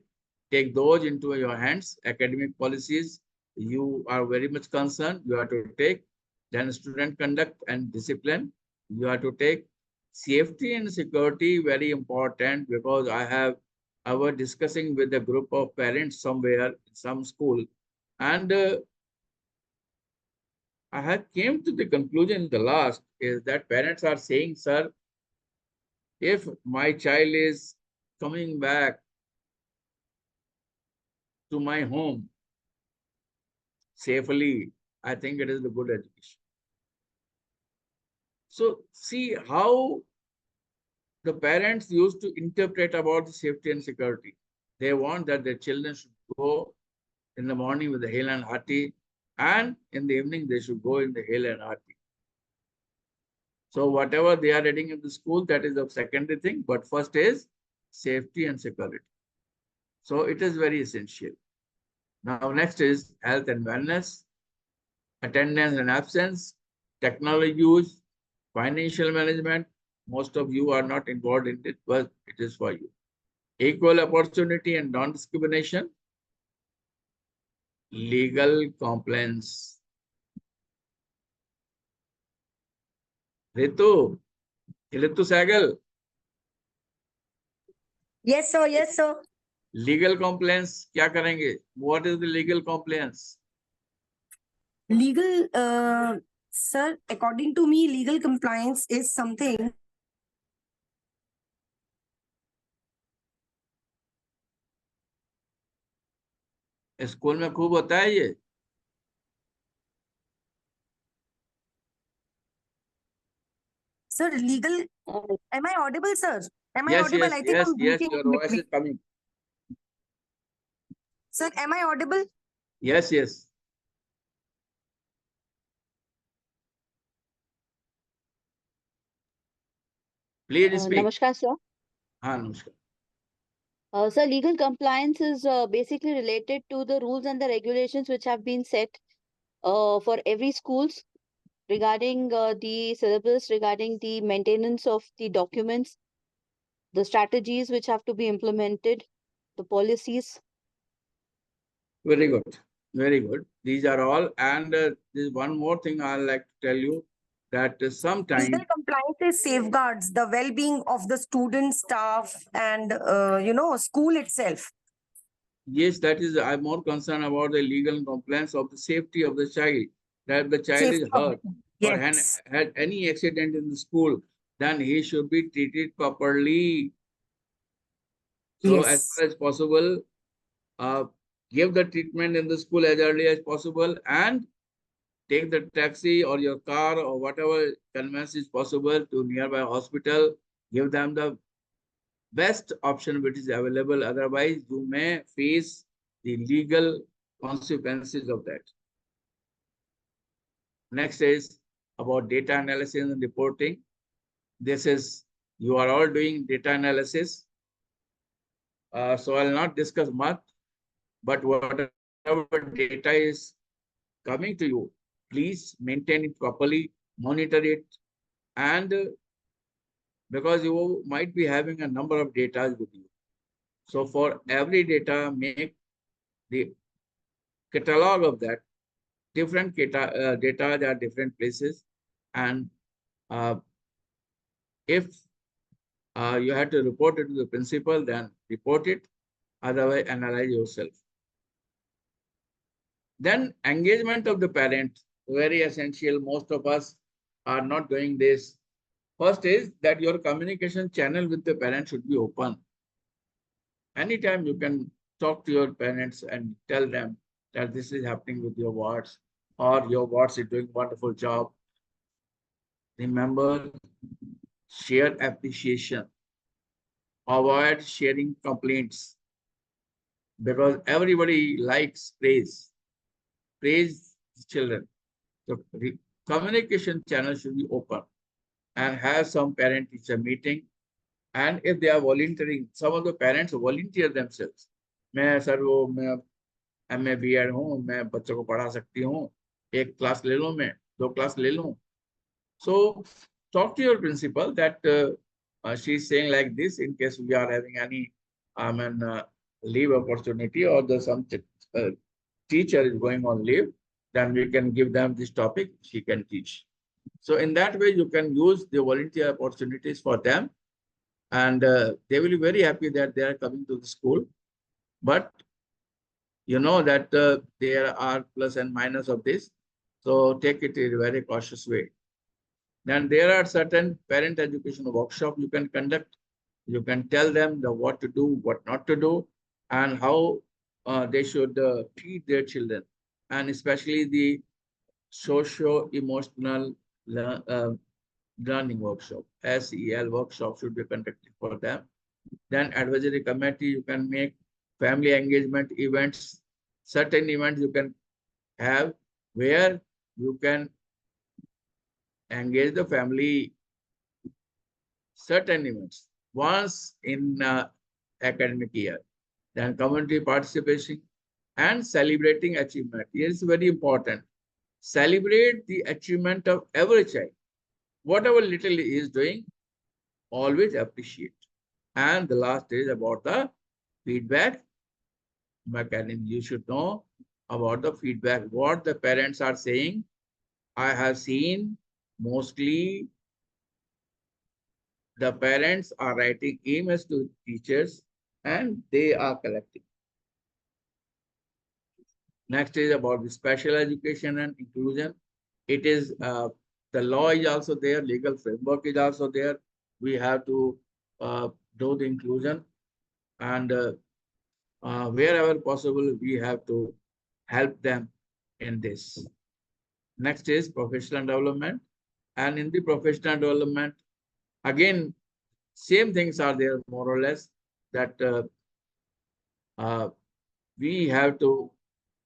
take those into your hands. Academic policies, you are very much concerned, you have to take. Then student conduct and discipline, you have to take. Safety and security, very important, because I was discussing with a group of parents somewhere in some school, and I had came to the conclusion the last is that parents are saying, sir, if my child is coming back to my home safely, I think it is the good education. So see how the parents used to interpret about the safety and security. They want that their children should go in the morning with the hale and hearty, and in the evening they should go in the hale and hearty. So whatever they are reading in the school, that is a secondary thing, but first is safety and security. So it is very essential. Now next is health and wellness, attendance and absence, technology use, financial management. Most of you are not involved in it, but it is for you. Equal opportunity and non-discrimination, legal compliance. Ritu, Ritu Sagal, Yes, sir. Yes, sir. legal compliance क्या करेंगे? What is the legal compliance? Legal, sir, according to me, legal compliance is something. School में खूब होता है ये. Sir, legal. Am I audible, sir? Am I Yes, audible? yes, I think yes, I'm yes. breathing Your in voice between. is coming. Sir, am I audible? Yes, yes. Please speak. Namaskar, sir. हाँ, नमस्कार. Sir, legal compliance is basically related to the rules and the regulations which have been set for every schools regarding the syllabus, regarding the maintenance of the documents, the strategies which have to be implemented, the policies. Very good. Very good. These are all. And there's one more thing I'd like to tell you that sometimes. Legal compliance is safeguards the well-being of the student, staff, and school itself. Yes, that is, I'm more concerned about the legal compliance of the safety of the child. That the child Safety is of hurt or had any accident in the school, then he should be treated properly. So as far as possible, give the treatment in the school as early as possible and take the taxi or your car or whatever conveyance is possible to nearby hospital. Give them the best option which is available. Otherwise, you may face the legal consequences of that. Next is about data analysis and reporting. This is, you are all doing data analysis. So I'll not discuss much, but whatever data is coming to you, please maintain it properly, monitor it, and because you might be having a number of data with you. So for every data, make the catalog of that. Different data are different places, and if you have to report it to the principal, then report it. Otherwise, analyze yourself. Then engagement of the parent, very essential. Most of us are not doing this. First is that your communication channel with the parent should be open. Anytime you can talk to your parents and tell them that this is happening with your wards or your wards is doing wonderful job. Remember, share appreciation. Avoid sharing complaints because everybody likes praise. Praise children. The communication channel should be open and have some parent-teacher meeting. And if they are volunteering, some of the parents volunteer themselves. मैं sir वो मैं MA BEd हूँ, मैं बच्चों को पढ़ा सकती हूँ, एक क्लास ले लूँ मैं, 2 क्लास ले लूँ. So talk to your principal that she's saying like this in case we are having any leave opportunity or the some teacher is going on leave, then we can give them this topic, she can teach. So in that way, you can use the volunteer opportunities for them and they will be very happy that they are coming to the school. But you know that there are plus and minus of this. So take it in a very cautious way. Then there are certain parent education workshop you can conduct. You can tell them what to do, what not to do, and how they should treat their children, and especially the socio-emotional learning workshop. SEL workshop should be conducted for them. Then advisory committee, you can make family engagement events. Certain events you can have where you can engage the family. Certain events once in academic year. Then community participation and celebrating achievement. It is very important. Celebrate the achievement of every child. Whatever little he is doing, always appreciate. And the last is about the feedback mechanism. You should know about the feedback, what the parents are saying. I have seen mostly the parents are writing emails to teachers and they are collecting. Next is about the special education and inclusion. It is the law is also there, legal framework is also there. We have to do the inclusion, and wherever possible, we have to help them in this. Next is professional development, and in the professional development, again, same things are there more or less, that we have to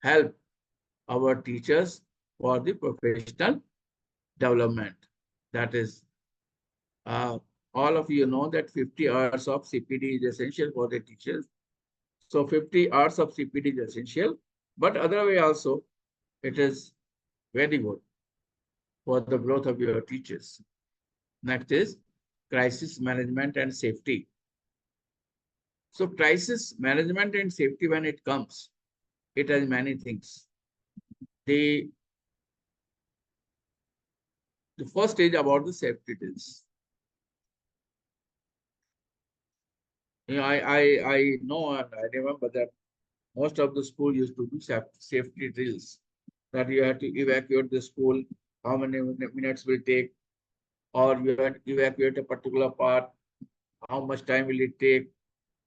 help our teachers for the professional development. That is, all of you know that 50 hours of CPD is essential for the teachers. So 50 hours of CPD is essential, but other way also, it is very good for the growth of your teachers. Next is crisis management and safety. So crisis management and safety, when it comes, it has many things. The first is about the safety drills. You know, I know and I remember that most of the school used to do safety drills, that you have to evacuate the school, how many minutes will take, or you have to evacuate a particular part, how much time will it take,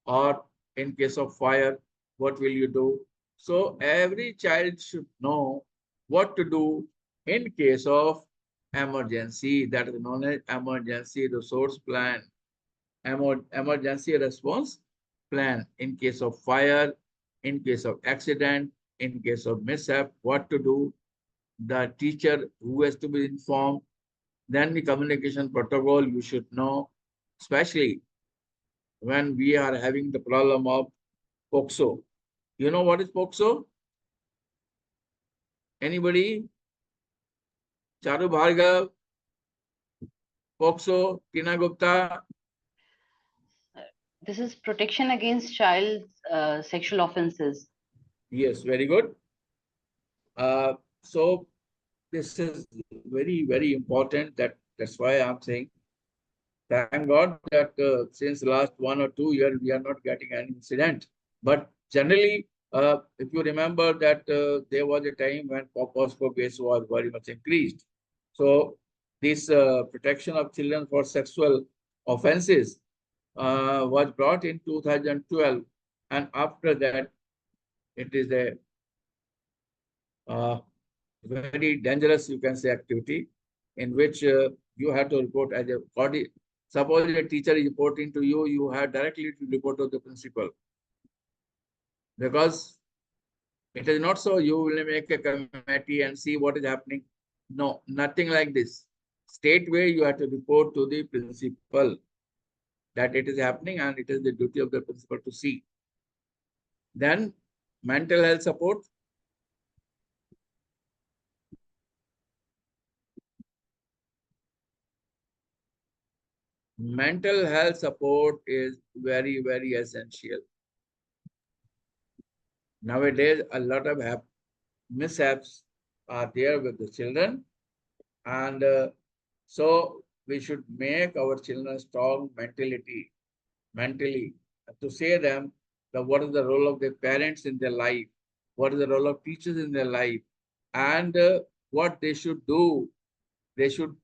or in case of fire, what will you do? So every child should know what to do in case of emergency, that is known as emergency resource plan, emergency response plan. In case of fire, in case of accident, in case of mishap, what to do, the teacher who has to be informed. Then the communication protocol you should know, especially when we are having the problem of POXO. You know what is POXO? Anybody? Charu Bhargav, POXO, Tina Gupta. This is protection against child sexual offenses. Yes, very good. So this is very, very important. That's why I'm saying, thank God that since last 1 or 2 years, we are not getting any incident. But generally, if you remember that there was a time when POSCO case was very much increased. So this protection of children for sexual offenses was brought in 2012. And after that, it is a very dangerous, you can say, activity in which you have to report as a body. Suppose a teacher is reporting to you, you have directly to report to the principal. Because it is not so you will make a committee and see what is happening. No, nothing like this. Straightway you have to report to the principal that it is happening, and it is the duty of the principal to see. Then mental health support. Mental health support is very, very essential. Nowadays, a lot of mishaps are there with the children, and so we should make our children strong mentally, to say them that what is the role of their parents in their life, what is the role of teachers in their life, and what they should do. They should,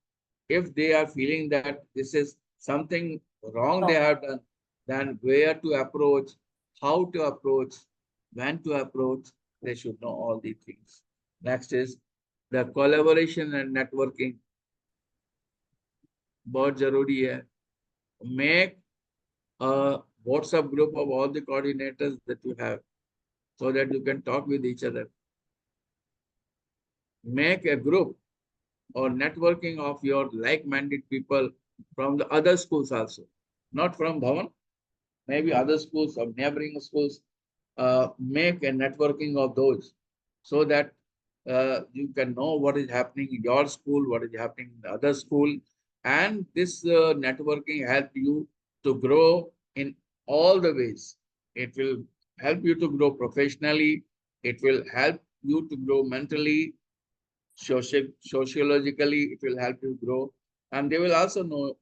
if they are feeling that this is something wrong they have done, then where to approach, how to approach, when to approach, they should know all these things. Next is the collaboration and networking. बहुत जरूरी है. Make a WhatsApp group of all the coordinators that you have so that you can talk with each other. Make a group or networking of your like-minded people from the other schools also, not from Bhavan, maybe other schools or neighboring schools. Make a networking of those so that you can know what is happening in your school, what is happening in the other school, and this networking help you to grow in all the ways. It will help you to grow professionally. It will help you to grow mentally, sociologically. It will help you grow, and they will also know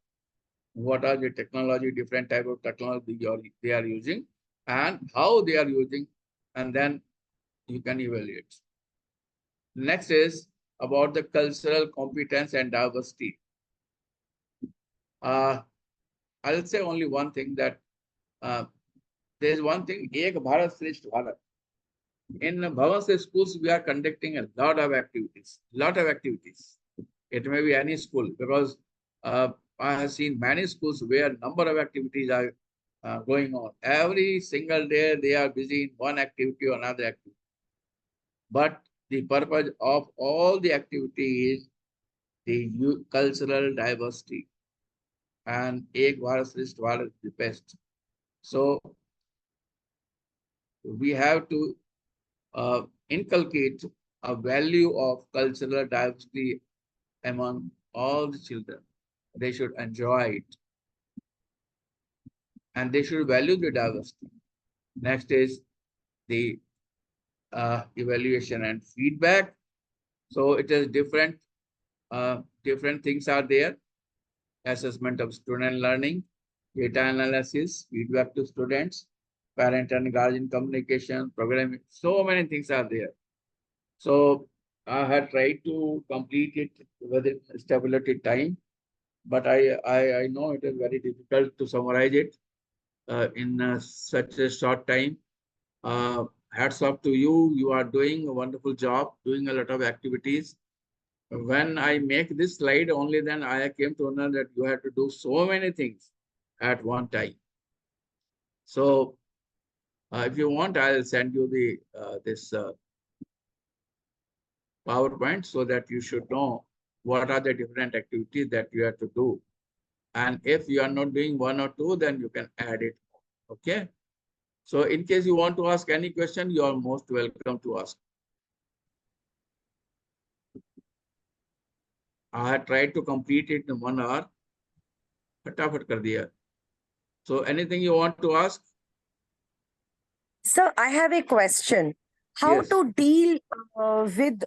what are the technology, different type of technology they are using, and how they are using, and then you can evaluate. Next is about the cultural competence and diversity. I'll say only one thing, that there is one thing, Ek Bharat Shresth Bharat. In Bhavan schools, we are conducting a lot of activities. It may be any school, because I have seen many schools where number of activities are going on. Every single day, they are busy in one activity or another activity. But the purpose of all the activity is the cultural diversity. And Ek Bharat Shresth Bharat is the best. So we have to inculcate a value of cultural diversity among all the children. They should enjoy it, and they should value the diversity. Next is the evaluation and feedback. So it is different things are there. Assessment of student learning, data analysis, feedback to students, parent and guardian communication, programming. So many things are there. So I had tried to complete it within stability time, but I know it is very difficult to summarize it in such a short time. Hats off to you. You are doing a wonderful job, doing a lot of activities. When I make this slide, only then I came to know that you have to do so many things at one time. So if you want, I'll send you the this PowerPoint so that you should know what are the different activities that you have to do. And if you are not doing one or two, then you can add it. Okay. So in case you want to ask any question, you are most welcome to ask. I had tried to complete it in 1 hour. फटाफट कर दिया. So anything you want to ask? Sir, I have a question. How Yes. to deal with,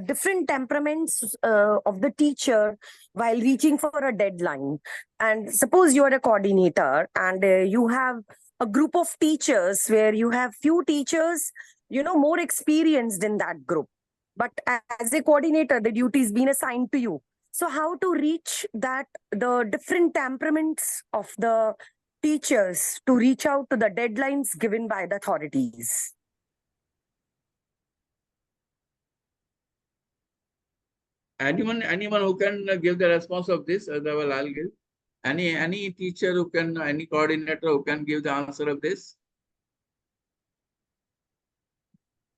different temperaments of the teacher while reaching for a deadline? And suppose you are a coordinator and you have a group of teachers where you have few teachers, more experienced in that group. But as a coordinator, the duty is being assigned to you. So how to reach the different temperaments of the teachers to reach out to the deadlines given by the authorities? Anyone who can give the response of this, otherwise I'll give. Any teacher who can, any coordinator who can give the answer of this?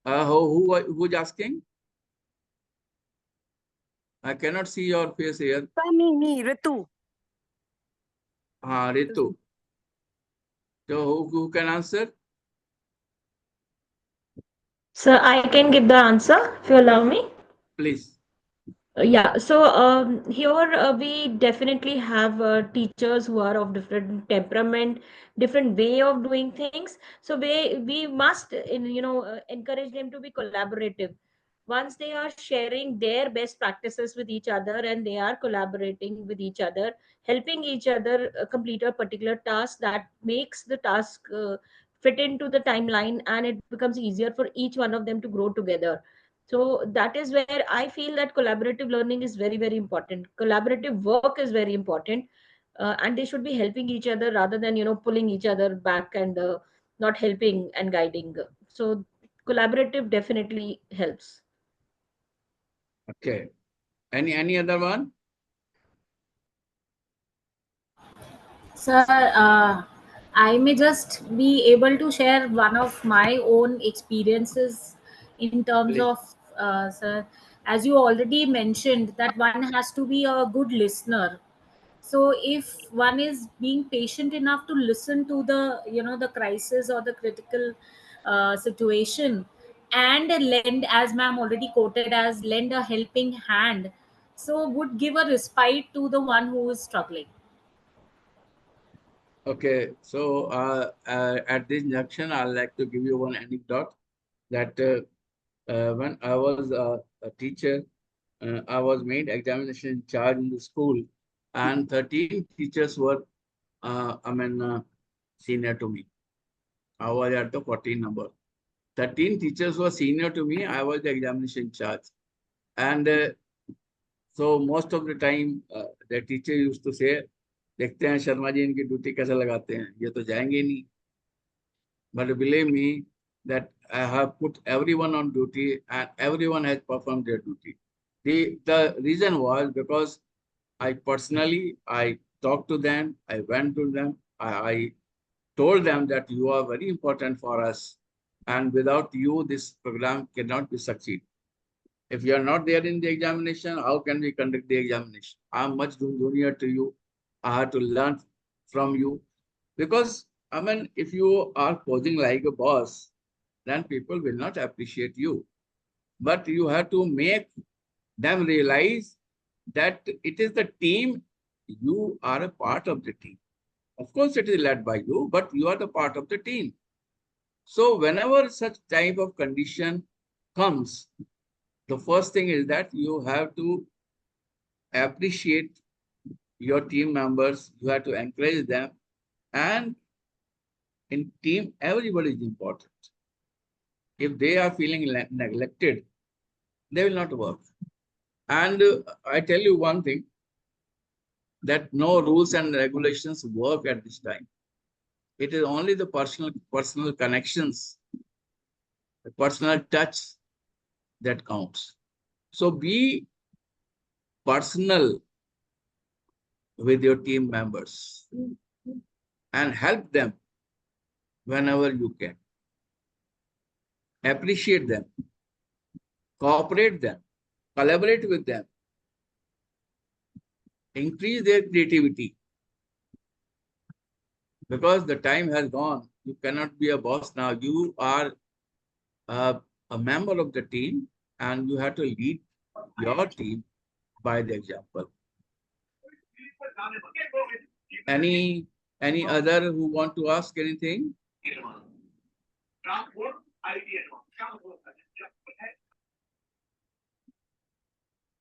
Who's asking? I cannot see your face here. Me, Ritu. Ritu. So who can answer? So I can give the answer if you allow me. Please. Yeah, so here we definitely have teachers who are of different temperament, different way of doing things. So we must, encourage them to be collaborative. Once they are sharing their best practices with each other and they are collaborating with each other, helping each other complete a particular task, that makes the task fit into the timeline, and it becomes easier for each one of them to grow together. So that is where I feel that collaborative learning is very, very important. Collaborative work is very important, and they should be helping each other rather than pulling each other back and not helping and guiding. So collaborative definitely helps. Okay. Any other one? Sir, I may just be able to share one of my own experiences in terms Please. of, sir, as you already mentioned, that one has to be a good listener. So if one is being patient enough to listen to the, the crisis or the critical situation, and lend, as ma'am already quoted, as lend a helping hand, so would give a respite to the one who is struggling. Okay, so at this junction, I'd like to give you one anecdote that when I was a teacher, I was made examination in charge in the school, and 13 teachers were, senior to me. I was at the 14 number. 13 teachers were senior to me. I was the examination in charge. And so most of the time, the teacher used to say, देखते हैं शर्मा जी इनकी duty कैसे लगाते हैं, ये तो जाएंगे नहीं. But believe me that I have put everyone on duty and everyone has performed their duty. The reason was because I talked to them, I went to them, I told them that you are very important for us, and without you, this program cannot be succeed. If you are not there in the examination, how can we conduct the examination? I'm much junior to you. I have to learn from you. Because, if you are posing like a boss, then people will not appreciate you. But you have to make them realize that it is the team, you are a part of the team. Of course, it is led by you, but you are the part of the team. So whenever such type of condition comes, the first thing is that you have to appreciate your team members, you have to encourage them, and in team, everybody is important. If they are feeling neglected, they will not work. And I tell you one thing, that no rules and regulations work at this time. It is only the personal connections, the personal touch that counts. So be personal with your team members and help them whenever you can. Appreciate them, cooperate them, collaborate with them, increase their creativity. Because the time has gone, you cannot be a boss now. You are a member of the team and you have to lead your team by the example. Any other who want to ask anything?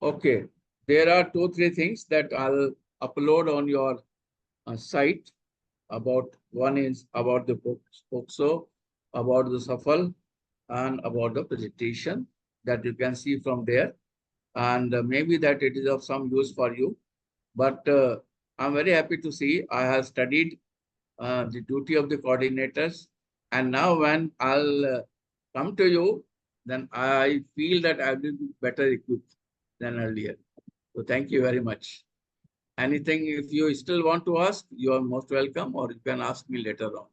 Okay, there are 2-3 things that I'll upload on your site. One is about the POXO, about the SAFAL, and about the presentation that you can see from there. And maybe that it is of some use for you. But I'm very happy to see I have studied the duty of the coordinators. And now when I'll come to you, then I feel that I will be better equipped than earlier. So thank you very much. Anything, if you still want to ask, you are most welcome, or you can ask me later on.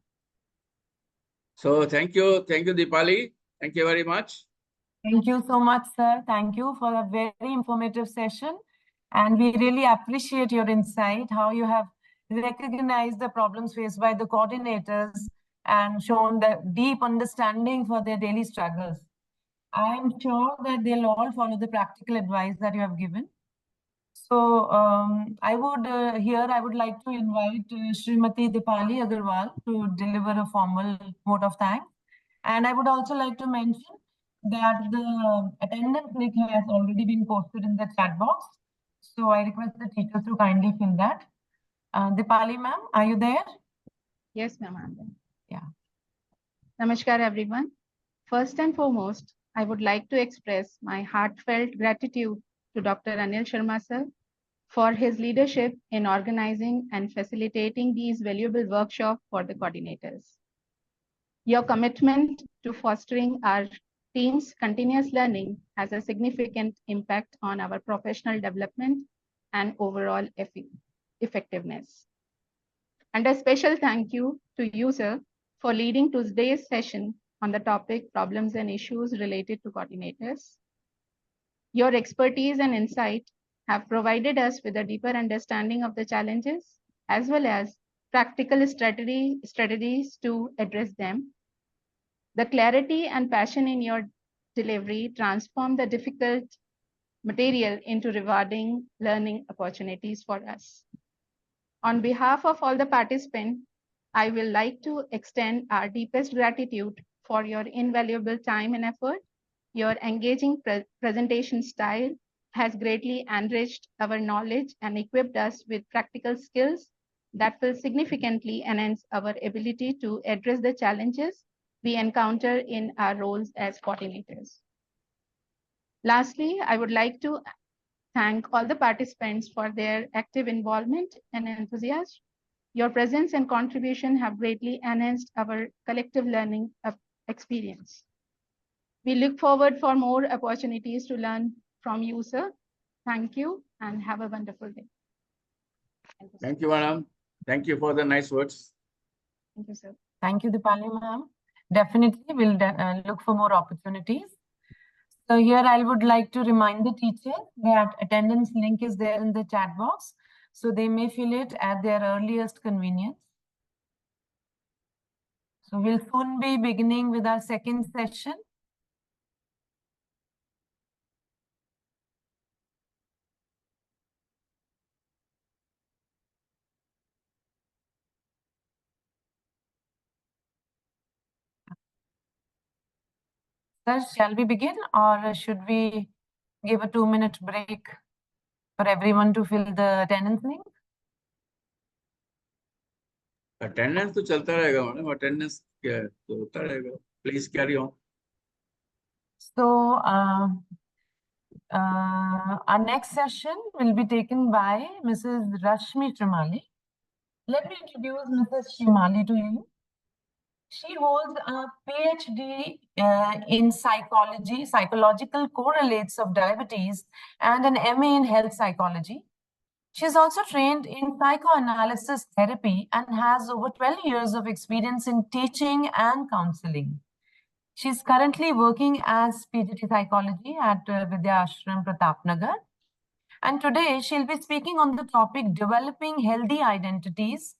So thank you, Deepali. Thank you very much. Thank you so much, sir. Thank you for a very informative session. And we really appreciate your insight, how you have recognized the problems faced by the coordinators and shown the deep understanding for their daily struggles. I am sure that they'll all follow the practical advice that you have given. So I would like to invite Srimati Dipali Agarwal to deliver a formal vote of thanks. And I would also like to mention that the attendance link has already been posted in the chat box. So I request the teachers to kindly fill that. Dipali ma'am, are you there? Yes, ma'am, I'm there. Yeah. Namaskar, everyone. First and foremost, I would like to express my heartfelt gratitude to Dr. Anil Sharma sir for his leadership in organizing and facilitating these valuable workshops for the coordinators. Your commitment to fostering our team's continuous learning has a significant impact on our professional development and overall effectiveness. And a special thank you to you, sir, for leading today's session on the topic problems and issues related to coordinators. Your expertise and insight have provided us with a deeper understanding of the challenges as well as practical strategies to address them. The clarity and passion in your delivery transform the difficult material into rewarding learning opportunities for us. On behalf of all the participants, I will like to extend our deepest gratitude for your invaluable time and effort. Your engaging presentation style has greatly enriched our knowledge and equipped us with practical skills that will significantly enhance our ability to address the challenges we encounter in our roles as coordinators. Lastly, I would like to thank all the participants for their active involvement and enthusiasm. Your presence and contribution have greatly enhanced our collective learning experience. We look forward for more opportunities to learn from you, sir. Thank you and have a wonderful day. Thank you, madam. Thank you for the nice words. Thank you, sir. Thank you, Dipali ma'am. Definitely, we'll look for more opportunities. So here I would like to remind the teacher that attendance link is there in the chat box, so they may fill it at their earliest convenience. So we'll soon be beginning with our second session. Sir, shall we begin or should we give a 2-minute break for everyone to fill the attendance link? Attendance तो चलता रहेगा madam, attendance क्या है तो होता रहेगा. Please carry on. So our next session will be taken by Mrs. Rashmi Trimali. Let me introduce Mrs. Trimali to you. She holds a PhD in psychology, psychological correlates of diabetes, and an MA in health psychology. She is also trained in psychoanalysis therapy and has over 12 years of experience in teaching and counseling. She is currently working as PGT psychology at Vidya Ashram Pratapnagar. And today she'll be speaking on the topic developing healthy identities,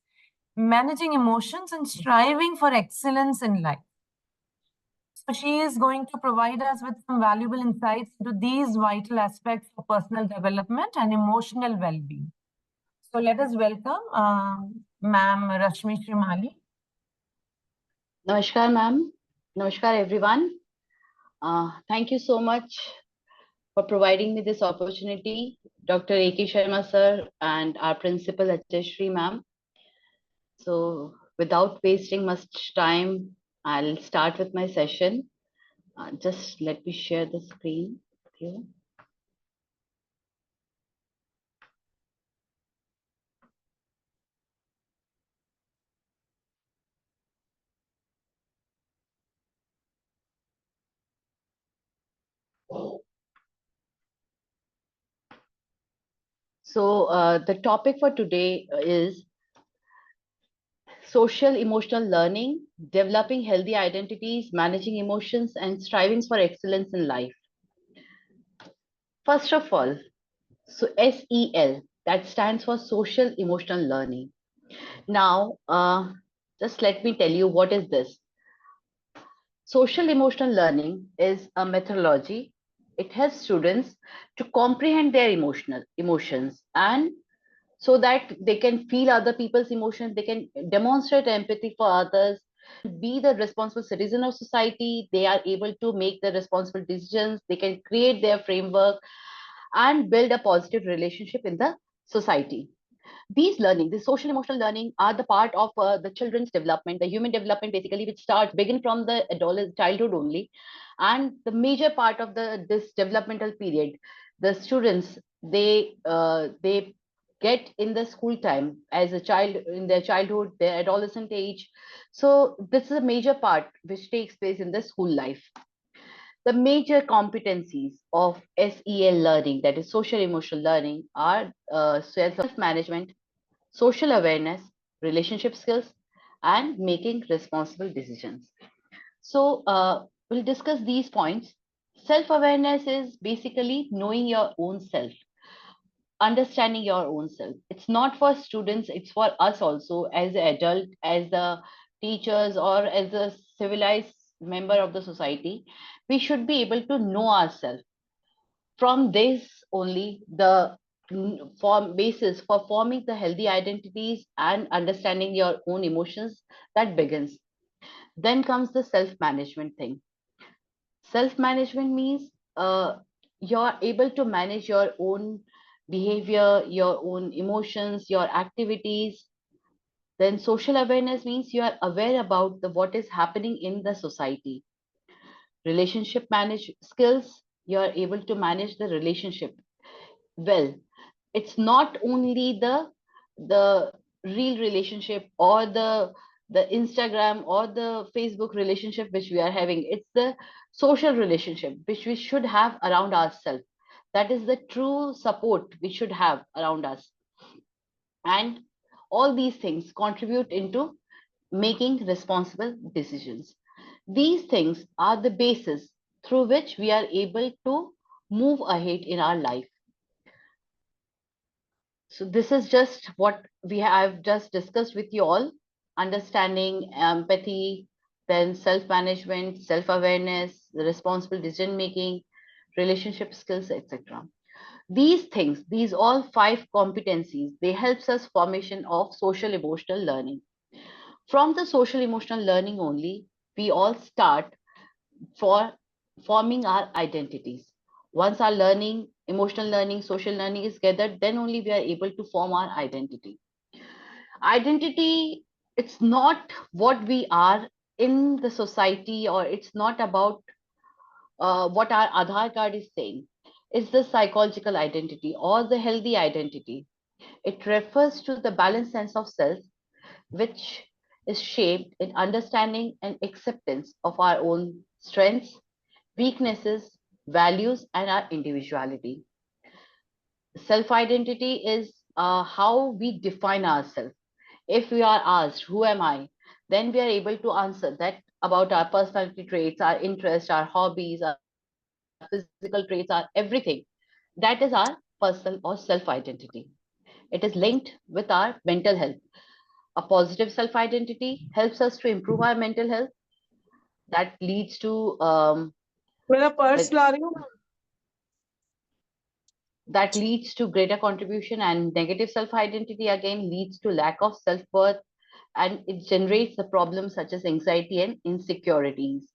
managing emotions, and striving for excellence in life. So she is going to provide us with some valuable insights into these vital aspects of personal development and emotional well-being. So let us welcome Ma'am Rashmi Trimali. Namaskar, ma'am. Namaskar, everyone. Thank you so much for providing me this opportunity, Dr. A.K. Sharma sir and our principal Ajayashree ma'am. So without wasting much time, I'll start with my session. Just let me share the screen with you. So the topic for today is social emotional learning, developing healthy identities, managing emotions, and striving for excellence in life. First of all, so SEL, that stands for social emotional learning. Now, just let me tell you what is this. Social emotional learning is a methodology. It helps students to comprehend their emotions and so that they can feel other people's emotions, they can demonstrate empathy for others, be the responsible citizen of society, they are able to make the responsible decisions, they can create their framework and build a positive relationship in the society. These learning, this social emotional learning are the part of the children's development, the human development basically, which begin from the childhood only. And the major part of this developmental period, the students, they get in the school time as a child, in their childhood, their adolescent age. So this is a major part which takes place in the school life. The major competencies of SEL learning, that is social emotional learning, are self-management, social awareness, relationship skills, and making responsible decisions. So we'll discuss these points. Self-awareness is basically knowing your own self, understanding your own self. It's not for students, it's for us also as an adult, as the teachers, or as a civilized member of the society. We should be able to know ourselves. From this only the form basis for forming the healthy identities and understanding your own emotions that begins. Then comes the self management thing. Self management means you're able to manage your own behavior, your own emotions, your activities. Then social awareness means you are aware about the what is happening in the society. Relationship manage skills, you are able to manage the relationship well. It's not only the real relationship or the Instagram or the Facebook relationship which we are having. It's the social relationship which we should have around ourselves. That is the true support we should have around us. And all these things contribute into making responsible decisions. These things are the basis through which we are able to move ahead in our life. So this is just what we have just discussed with you all: understanding, empathy, then self-management, self-awareness, responsible decision making, relationship skills, etc. These things, these all 5 competencies, they helps us formation of social emotional learning. From the social emotional learning only, we all start for forming our identities. Once our learning, emotional learning, social learning is gathered, then only we are able to form our identity. Identity, it's not what we are in the society, or it's not about what our Aadhaar card is saying. It's the psychological identity or the healthy identity. It refers to the balanced sense of self, which is shaped in understanding and acceptance of our own strengths, weaknesses, values, and our individuality. Self identity is how we define ourselves. If we are asked, who am I? Then we are able to answer that about our personality traits, our interests, our hobbies, our physical traits, our everything. That is our personal or self identity. It is linked with our mental health. A positive self identity helps us to improve our mental health. That leads to मेरा purse like ला रही हूँ मैं। that leads to greater contribution, and negative self identity again leads to lack of self worth, and it generates the problems such as anxiety and insecurities.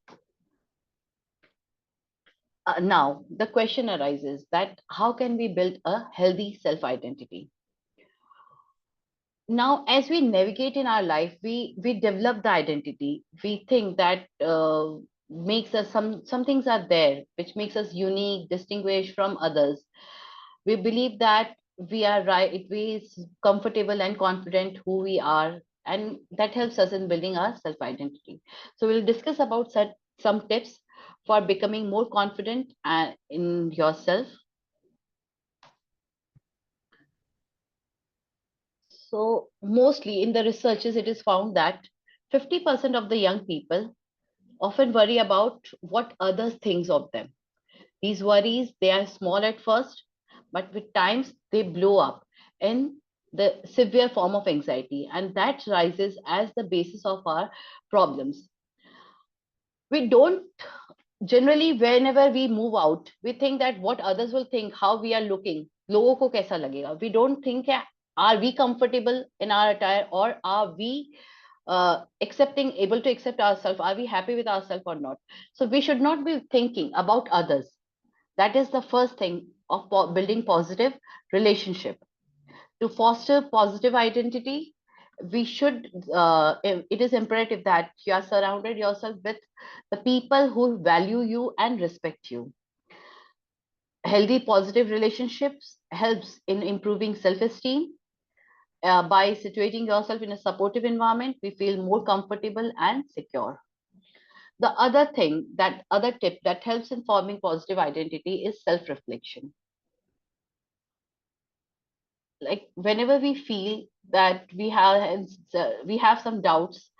Now the question arises that how can we build a healthy self identity? Now as we navigate in our life, we develop the identity. We think that makes us some things are there which makes us unique, distinguished from others. We believe that we are right, we is comfortable and confident who we are, and that helps us in building our self identity. So we'll discuss about some tips for becoming more confident in yourself. So mostly in the researches it is found that 50% of the young people often worry about what others thinks of them. These worries, they are small at first, but with times they blow up in the severe form of anxiety, and that rises as the basis of our problems. We don't generally, whenever we move out, we think that what others will think, how we are looking, logo ko kaisa lagega. We don't think, are we comfortable in our attire, or are we able to accept ourselves? Are we happy with ourselves or not? So we should not be thinking about others. That is the first thing of building positive relationship. To foster positive identity, we should it is imperative that you are surrounded yourself with the people who value you and respect you. Healthy positive relationships helps in improving self-esteem. By situating yourself in a supportive environment, we feel more comfortable and secure. The other tip that helps in forming positive identity is self-reflection. like whenever we feel that we have some doubts,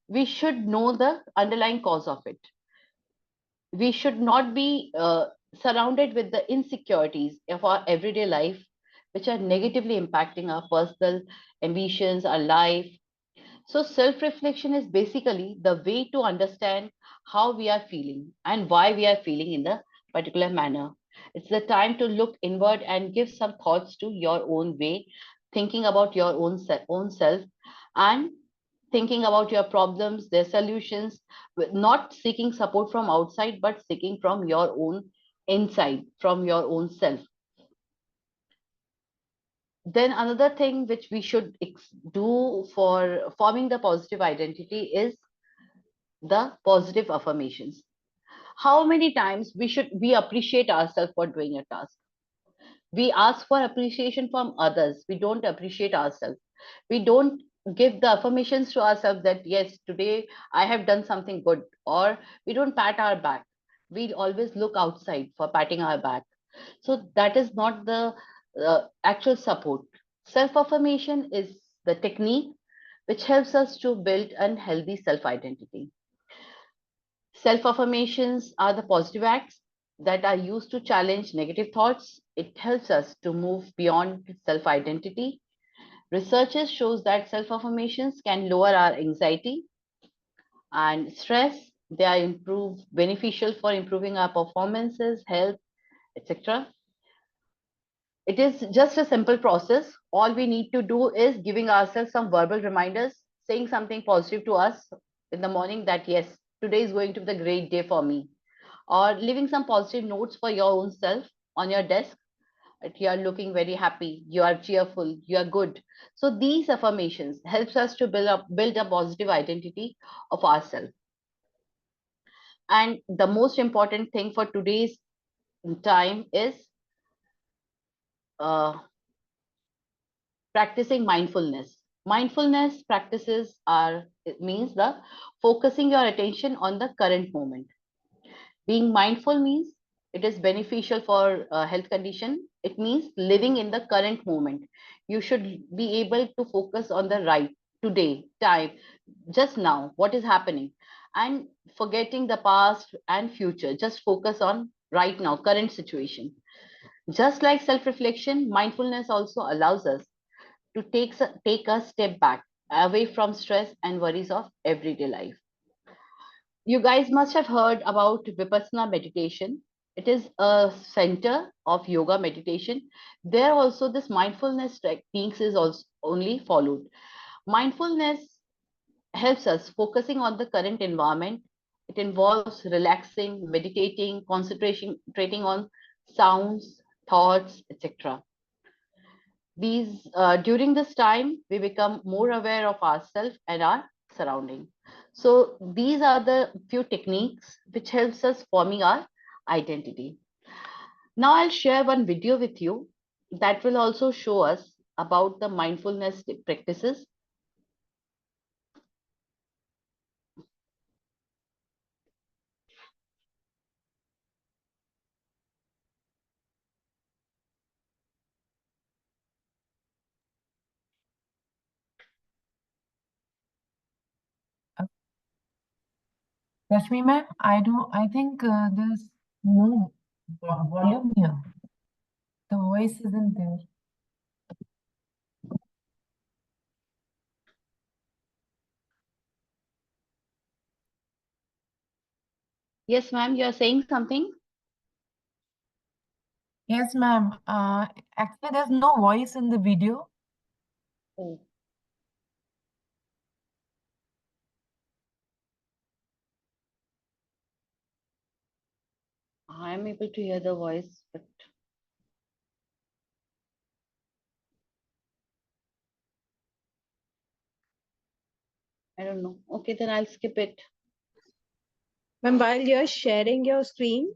we should know the underlying cause of it. We should not be surrounded with the insecurities of our everyday life, which are negatively impacting our personal ambitions, our life. So, self reflection is basically the way to understand how we are feeling and why we are feeling in the particular manner. It's the time to look inward and give some thoughts to your own way, thinking about your own self, and thinking about your problems, their solutions, not seeking support from outside, but seeking from your own inside, from your own self. Then another thing which we should do for forming the positive identity is the positive affirmations. How many times we appreciate ourselves for doing a task? We ask for appreciation from others. We don't appreciate ourselves. We don't give the affirmations to ourselves that yes, today I have done something good, or we don't pat our back. We always look outside for patting our back. So that is not the actual support. Self affirmation is the technique which helps us to build a healthy self identity. Self affirmations are the positive acts that are used to challenge negative thoughts. It helps us to move beyond self identity. Researchers shows that self affirmations can lower our anxiety and stress. They are beneficial for improving our performances, health, etc. It is just a simple process. All we need to do is giving ourselves some verbal reminders, saying something positive to us in the morning that yes, today is going to be the great day for me, or leaving some positive notes for your own self on your desk that you are looking very happy, you are cheerful, you are good. So these affirmations helps us to build a positive identity of ourselves. And the most important thing for today's time is uh, practicing mindfulness. Mindfulness practices it means the focusing your attention on the current moment. Being mindful means it is beneficial for health condition. It means living in the current moment. You should be able to focus on the right today, time, just now, what is happening, and forgetting the past and future. Just focus on right now, current situation. Just like self-reflection, mindfulness also allows us to take a step back away from stress and worries of everyday life. You guys must have heard about Vipassana meditation. It is a center of yoga meditation. There also this mindfulness techniques is also only followed. Mindfulness helps us focusing on the current environment. It involves relaxing, meditating, concentrating on sounds, thoughts, etc. These during this time we become more aware of ourselves and our surrounding. So these are the few techniques which helps us forming our identity. Now I'll share one video with you that will also show us about the mindfulness practices. Rashmi ma'am, I think there's no volume here. The voice isn't there. Yes, ma'am, you are saying something? Yes, ma'am. Actually, there's no voice in the video. Oh. I am able to hear the voice, but I don't know. Okay, then I'll skip it. Ma'am, while you're sharing your screen,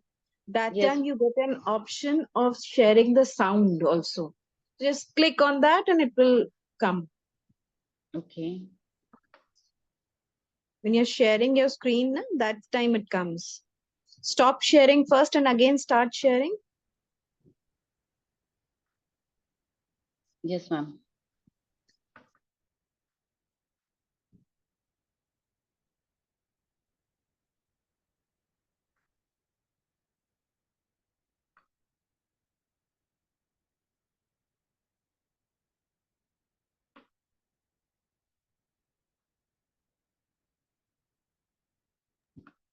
that Yes. time you get an option of sharing the sound also. Just click on that and it will come. Okay. When you're sharing your screen, that time it comes. Stop sharing first and again start sharing. Yes, ma'am.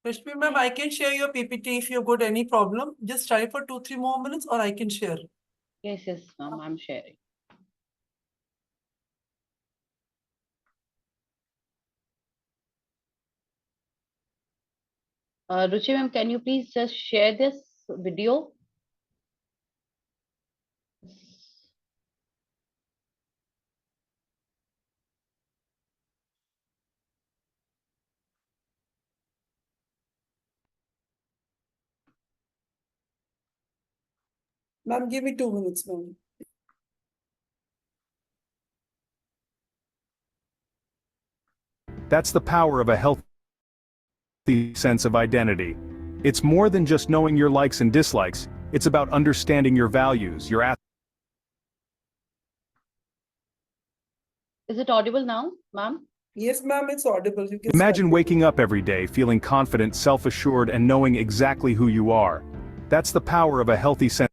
Rashmi ma'am, I can share your PPT if you've got any problem. Just try for 2-3 more minutes or I can share. Yes, yes, ma'am, I'm sharing. Ruchi ma'am, can you please just share this video? Ma'am, give me 2 minutes, ma'am. That's the power of a healthy sense of identity. It's more than just knowing your likes and dislikes, it's about understanding your values, your Is it audible now, ma'am? Yes, ma'am, it's audible. You can Imagine start. waking up every day feeling confident, self-assured, and knowing exactly who you are. That's the power of a healthy sense.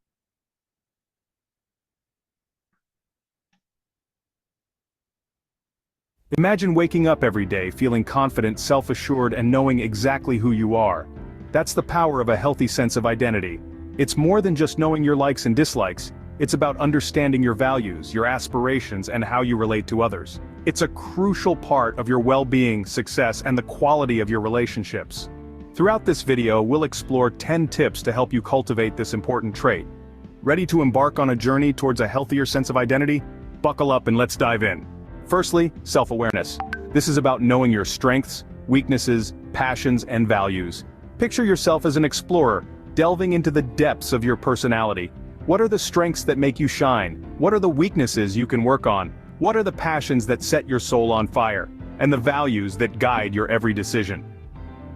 Imagine waking up every day feeling confident, self-assured, and knowing exactly who you are. That's the power of a healthy sense of identity. It's more than just knowing your likes and dislikes, it's about understanding your values, your aspirations, and how you relate to others. It's a crucial part of your well-being, success, and the quality of your relationships. Throughout this video, we'll explore 10 tips to help you cultivate this important trait. Ready to embark on a journey towards a healthier sense of identity? Buckle up and let's dive in. Firstly, self-awareness. This is about knowing your strengths, weaknesses, passions, and values. Picture yourself as an explorer, delving into the depths of your personality. What are the strengths that make you shine? What are the weaknesses you can work on? What are the passions that set your soul on fire? And the values that guide your every decision?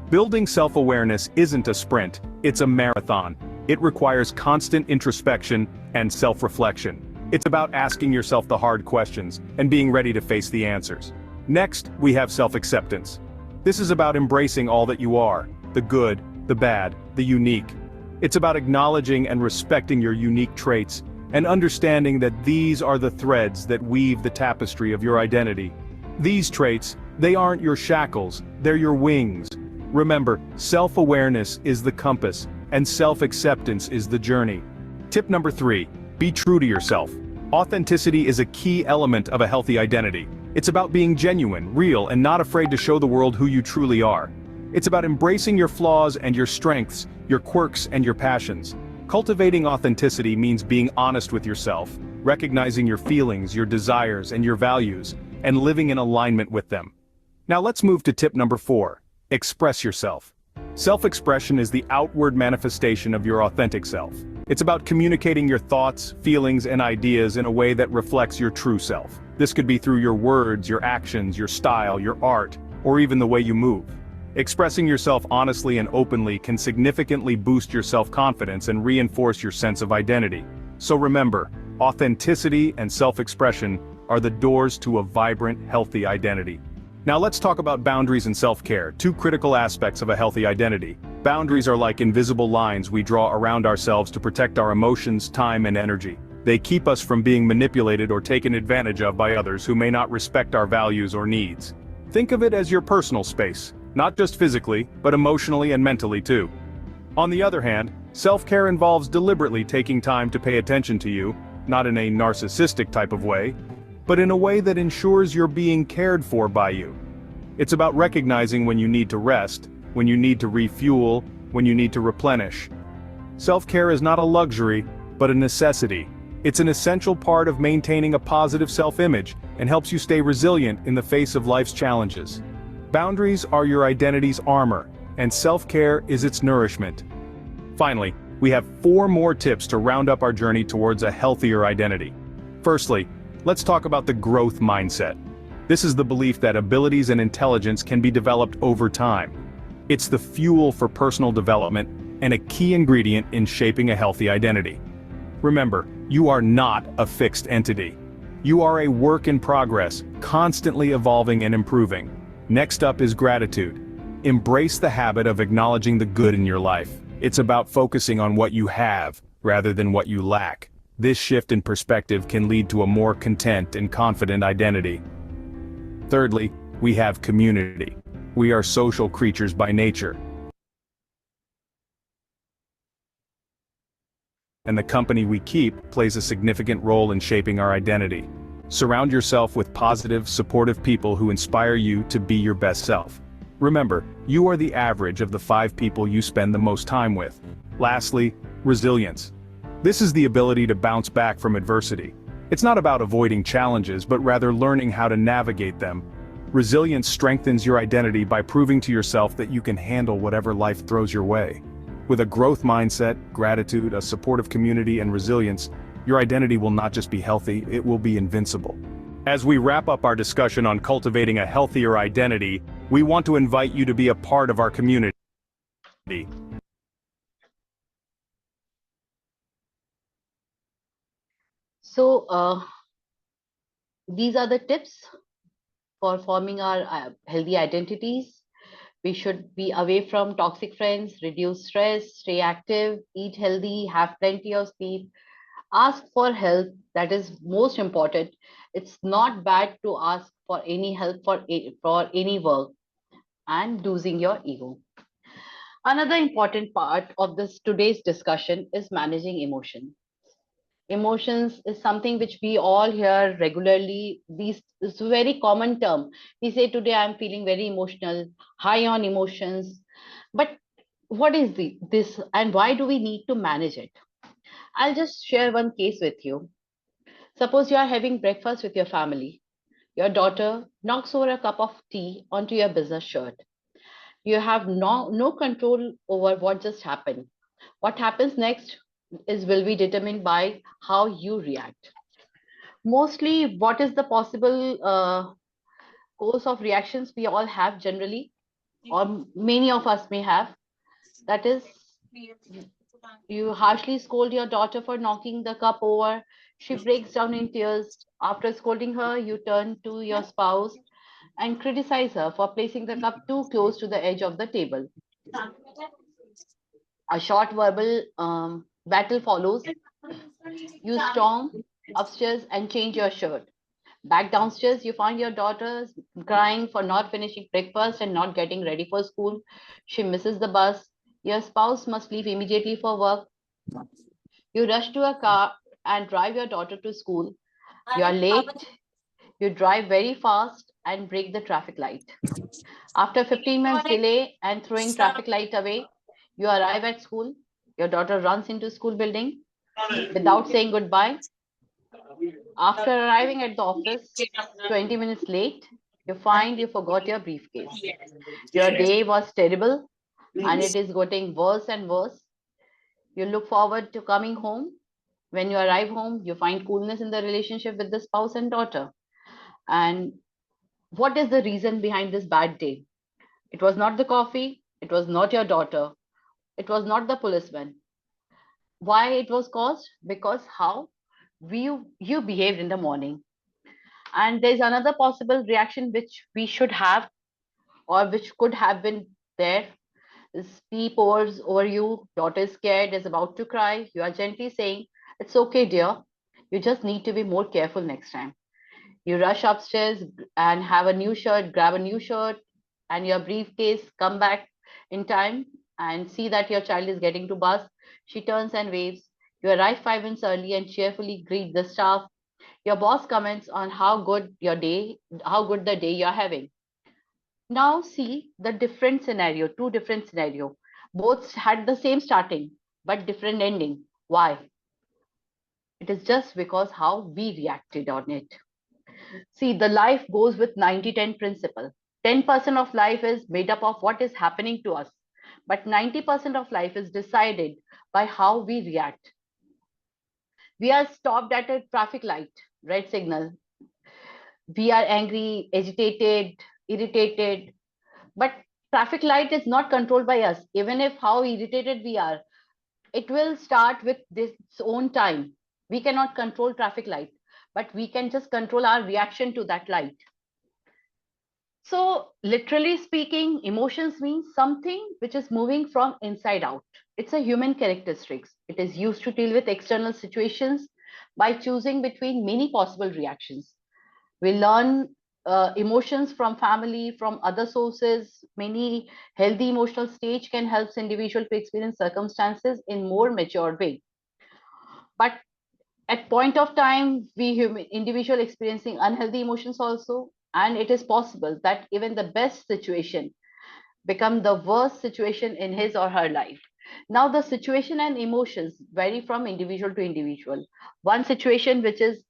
Building self-awareness isn't a sprint, it's a marathon. It requires constant introspection and self-reflection. It's about asking yourself the hard questions and being ready to face the answers. Next, we have self-acceptance. This is about embracing all that you are, the good, the bad, the unique. It's about acknowledging and respecting your unique traits, and understanding that these are the threads that weave the tapestry of your identity. These traits, they aren't your shackles, they're your wings. Remember, self-awareness is the compass, and self-acceptance is the journey. Tip number 3, be true to yourself. Authenticity is a key element of a healthy identity. It's about being genuine, real, and not afraid to show the world who you truly are. It's about embracing your flaws and your strengths, your quirks and your passions. Cultivating authenticity means being honest with yourself, recognizing your feelings, your desires, and your values, and living in alignment with them. Now let's move to tip number 4, express yourself. Self-expression is the outward manifestation of your authentic self. It's about communicating your thoughts, feelings, and ideas in a way that reflects your true self. This could be through your words, your actions, your style, your art, or even the way you move. Expressing yourself honestly and openly can significantly boost your self-confidence and reinforce your sense of identity. So remember, authenticity and self-expression are the doors to a vibrant, healthy identity. Now let's talk about boundaries and self-care, 2 critical aspects of a healthy identity. Boundaries are like invisible lines we draw around ourselves to protect our emotions, time, and energy. They keep us from being manipulated or taken advantage of by others who may not respect our values or needs. Think of it as your personal space, not just physically, but emotionally and mentally too. On the other hand, self-care involves deliberately taking time to pay attention to you, not in a narcissistic type of way, but in a way that ensures you're being cared for by you. It's about recognizing when you need to rest, when you need to refuel, when you need to replenish. Self-care is not a luxury, but a necessity. It's an essential part of maintaining a positive self-image and helps you stay resilient in the face of life's challenges. Boundaries are your identity's armor, and self-care is its nourishment. Finally, we have 4 more tips to round up our journey towards a healthier identity. Firstly, let's talk about the growth mindset. This is the belief that abilities and intelligence can be developed over time. It's the fuel for personal development and a key ingredient in shaping a healthy identity. Remember, you are not a fixed entity. You are a work in progress, constantly evolving and improving. Next up is gratitude. Embrace the habit of acknowledging the good in your life. It's about focusing on what you have, rather than what you lack. This shift in perspective can lead to a more content and confident identity. Thirdly, we have community. We are social creatures by nature. And the company we keep plays a significant role in shaping our identity. Surround yourself with positive, supportive people who inspire you to be your best self. Remember, you are the average of the 5 people you spend the most time with. Lastly, resilience. This is the ability to bounce back from adversity. It's not about avoiding challenges, but rather learning how to navigate them. Resilience strengthens your identity by proving to yourself that you can handle whatever life throws your way. With a growth mindset, gratitude, a supportive community, and resilience, your identity will not just be healthy, it will be invincible. As we wrap up our discussion on cultivating a healthier identity, we want to invite you to be a part of our community. So, these are the tips for forming our healthy identities. We should be away from toxic friends, reduce stress, stay active, eat healthy, have plenty of sleep, ask for help. That is most important. It's not bad to ask for any help for any work, and losing your ego. Another important part of this today's discussion is managing emotion. Emotions is something which we all hear regularly. These is a very common term. We say today I'm feeling very emotional, high on emotions. But what is this and why do we need to manage it? I'll just share one case with you. Suppose you are having breakfast with your family. Your daughter knocks over a cup of tea onto your business shirt. You have no control over what just happened. What happens next will be determined by how you react. Mostly, what is the possible course of reactions we all have generally, or many of us may have? That is, you harshly scold your daughter for knocking the cup over. She breaks down in tears. After scolding her, you turn to your spouse and criticize her for placing the cup too close to the edge of the table. A short verbal battle follows. You storm upstairs and change your shirt. Back downstairs, you find your daughter crying for not finishing breakfast and not getting ready for school. She misses the bus. Your spouse must leave immediately for work. You rush to a car and drive your daughter to school. You are late. You drive very fast and break the traffic light. After 15 minutes delay and throwing traffic light away, you arrive at school. Your daughter runs into school building without saying goodbye. After arriving at the office 20 minutes late, you find you forgot your briefcase. Your day was terrible and it is getting worse and worse. You look forward to coming home. When you arrive home, you find coolness in the relationship with the spouse and daughter. And what is the reason behind this bad day? It was not the coffee. It was not your daughter. It was not the policeman. Why it was caused? Because how you behaved in the morning. And there's another possible reaction which we should have, or which could have been there. Is tea pours over you, daughter is scared, is about to cry. You are gently saying, "It's okay, dear. You just need to be more careful next time." You rush upstairs and have a new shirt, grab a new shirt and your briefcase, come back in time and see that your child is getting to bus. She turns and waves. You arrive 5 minutes early and cheerfully greet the staff. Your boss comments on how good the day you're having. Now see the different scenario, two different scenario. Both had the same starting, but different ending. Why? It is just because how we reacted on it. See, the life goes with 90-10 principle. 10% of life is made up of what is happening to us, but 90% of life is decided by how we react. We are stopped at a traffic light, red signal. We are angry, agitated, irritated, but traffic light is not controlled by us. Even if how irritated we are, it will start with its own time. We cannot control traffic light, but we can just control our reaction to that light. So literally speaking, emotions mean something which is moving from inside out. It's a human characteristics. It is used to deal with external situations by choosing between many possible reactions. We learn emotions from family, from other sources. Many healthy emotional stage can help individual to experience circumstances in more mature way. But at point of time, we human individual experiencing unhealthy emotions also, and it is possible that even the best situation become the worst situation in his or her life. Now the situation and emotions vary from individual to individual. One situation which is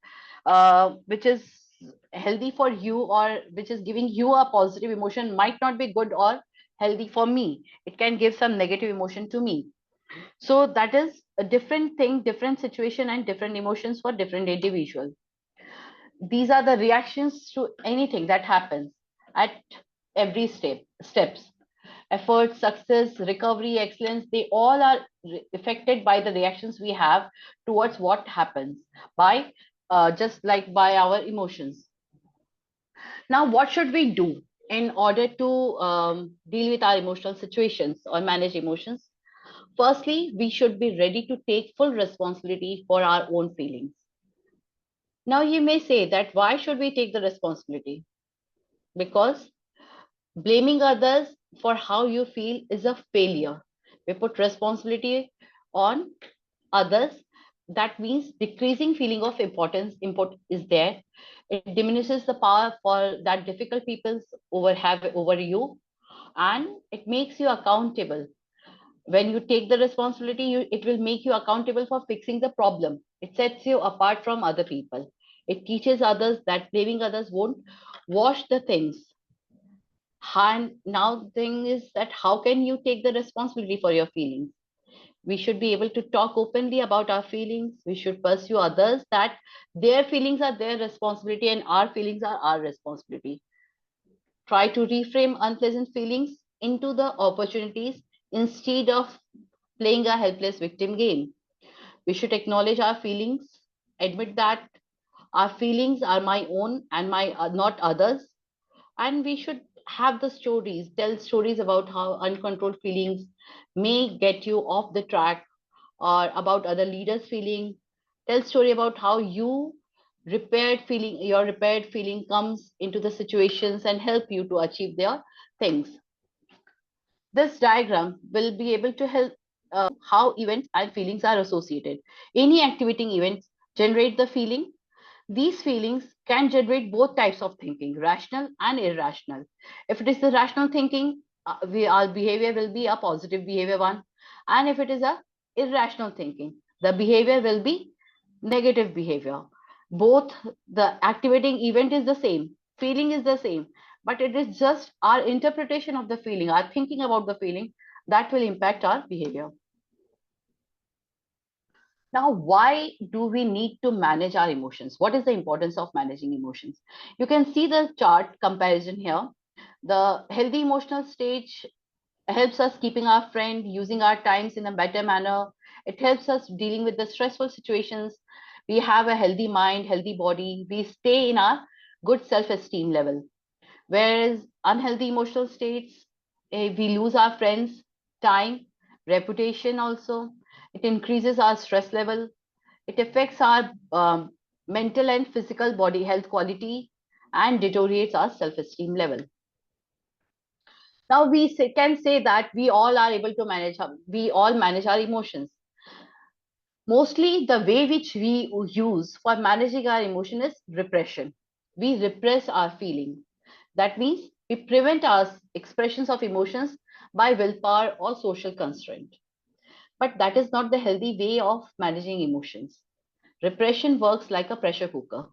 healthy for you or which is giving you a positive emotion might not be good or healthy for me. It can give some negative emotion to me. So that is a different thing, different situation and different emotions for different individuals. These are the reactions to anything that happens at every steps. Effort, success, recovery, excellence, they all are affected by the reactions we have towards what happens by just like by our emotions. Now, what should we do in order to deal with our emotional situations or manage emotions? Firstly, we should be ready to take full responsibility for our own feelings. Now, you may say that why should we take the responsibility? Because blaming others for how you feel is a failure. We put responsibility on others. That means decreasing feeling of importance is there. It diminishes the power for that difficult people have over you, and it makes you accountable. When you take the responsibility, it will make you accountable for fixing the problem. It sets you apart from other people. It teaches others that blaming others won't wash the things. And now the thing is that how can you take the responsibility for your feelings? We should be able to talk openly about our feelings. We should pursue others that their feelings are their responsibility and our feelings are our responsibility. Try to reframe unpleasant feelings into the opportunities instead of playing a helpless victim game. We should acknowledge our feelings, admit that our feelings are my own and my not others, and we should have the stories, tell stories about how uncontrolled feelings may get you off the track, or about other leaders feeling. Tell story about how your repaired feeling comes into the situations and help you to achieve their things. This diagram will be able to help how events and feelings are associated. Any activating events generate the feeling. These feelings can generate both types of thinking, rational and irrational. If it is the rational thinking, our behavior will be a positive behavior one. And if it is a irrational thinking, the behavior will be negative behavior. Both the activating event is the same, feeling is the same, but it is just our interpretation of the feeling, our thinking about the feeling that will impact our behavior. Now, why do we need to manage our emotions? What is the importance of managing emotions? You can see the chart comparison here. The healthy emotional stage helps us keeping our friend, using our times in a better manner. It helps us dealing with the stressful situations. We have a healthy mind, healthy body. We stay in our good self-esteem level. Whereas unhealthy emotional states, we lose our friends, time, reputation also. It increases our stress level. It affects our mental and physical body health quality and deteriorates our self-esteem level. Now can say that we all are able to we all manage our emotions. Mostly the way which we use for managing our emotion is repression. We repress our feeling. That means we prevent our expressions of emotions by willpower or social constraint. But that is not the healthy way of managing emotions. Repression works like a pressure cooker.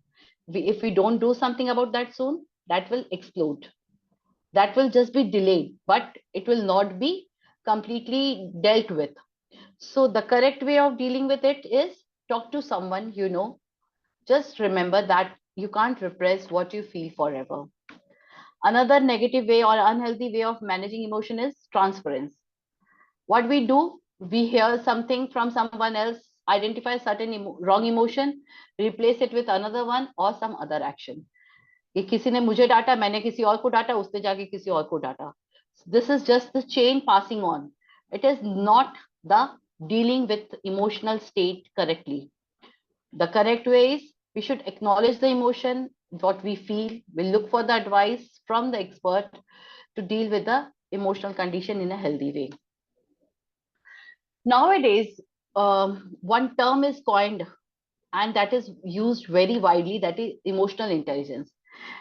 If we don't do something about that soon, that will explode. That will just be delayed, but it will not be completely dealt with. So the correct way of dealing with it is talk to someone you know. Just remember that you can't repress what you feel forever. Another negative way or unhealthy way of managing emotion is transference. What we do, we hear something from someone else identify certain wrong emotion, replace it with another one or some other action. कि किसी ने मुझे डांटा, मैंने किसी और को डांटा, उसने जाके किसी और को डांटा. This is just the chain passing on. It is not the dealing with emotional state correctly. The correct way is we should acknowledge the emotion, what we feel. We'll look for the advice from the expert to deal with the emotional condition in a healthy way. Nowadays, one term is coined and that is used very widely, that is emotional intelligence.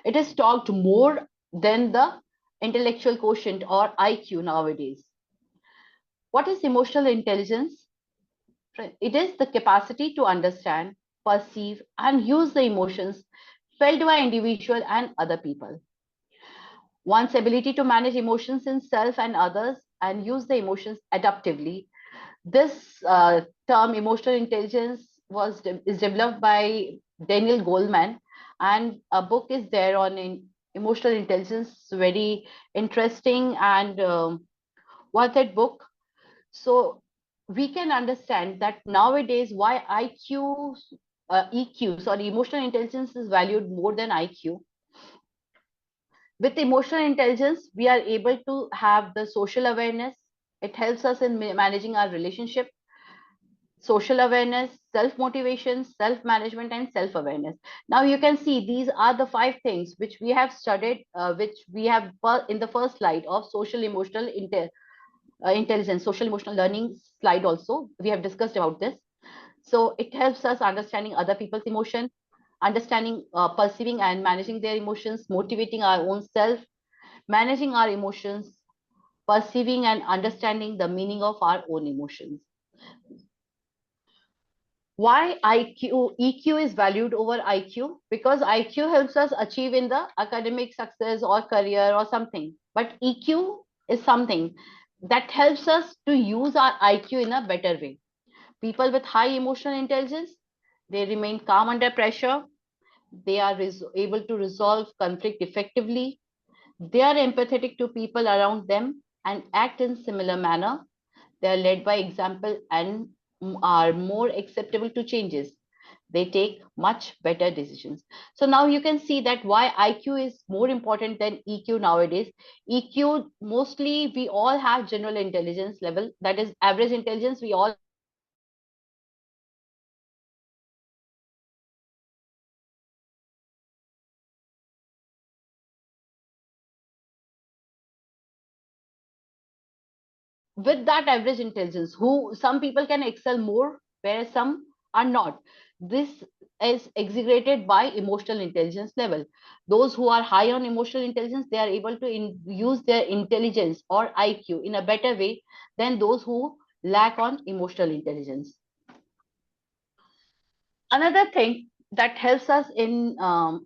It is talked more than the intellectual quotient or IQ nowadays. What is emotional intelligence? It is the capacity to understand, perceive, and use the emotions felt by individual and other people. One's ability to manage emotions in self and others and use the emotions adaptively. This term, emotional intelligence, is developed by Daniel Goleman, and a book is there on emotional intelligence, very interesting and worth that book. So we can understand that nowadays why emotional intelligence is valued more than IQ. With emotional intelligence, we are able to have the social awareness. It helps us in managing our relationship, social awareness, self-motivation, self-management, and self-awareness. Now you can see these are the 5 things which we have studied, which we have in the first slide of social emotional intelligence, social emotional learning slide also. We have discussed about this. So it helps us understanding other people's emotion, understanding, perceiving and managing their emotions, motivating our own self, managing our emotions, perceiving and understanding the meaning of our own emotions. Why EQ is valued over IQ? Because IQ helps us achieve in the academic success or career or something. But EQ is something that helps us to use our IQ in a better way. People with high emotional intelligence, they remain calm under pressure. They are able to resolve conflict effectively. They are empathetic to people around them and act in similar manner. They are led by example and are more acceptable to changes. They take much better decisions. So now you can see that why IQ is more important than EQ nowadays. EQ, mostly we all have general intelligence level, that is average intelligence. We all with that average intelligence, who some people can excel more, whereas some are not. This is exaggerated by emotional intelligence level. Those who are high on emotional intelligence, they are able to use their intelligence or IQ in a better way than those who lack on emotional intelligence. Another thing that helps us in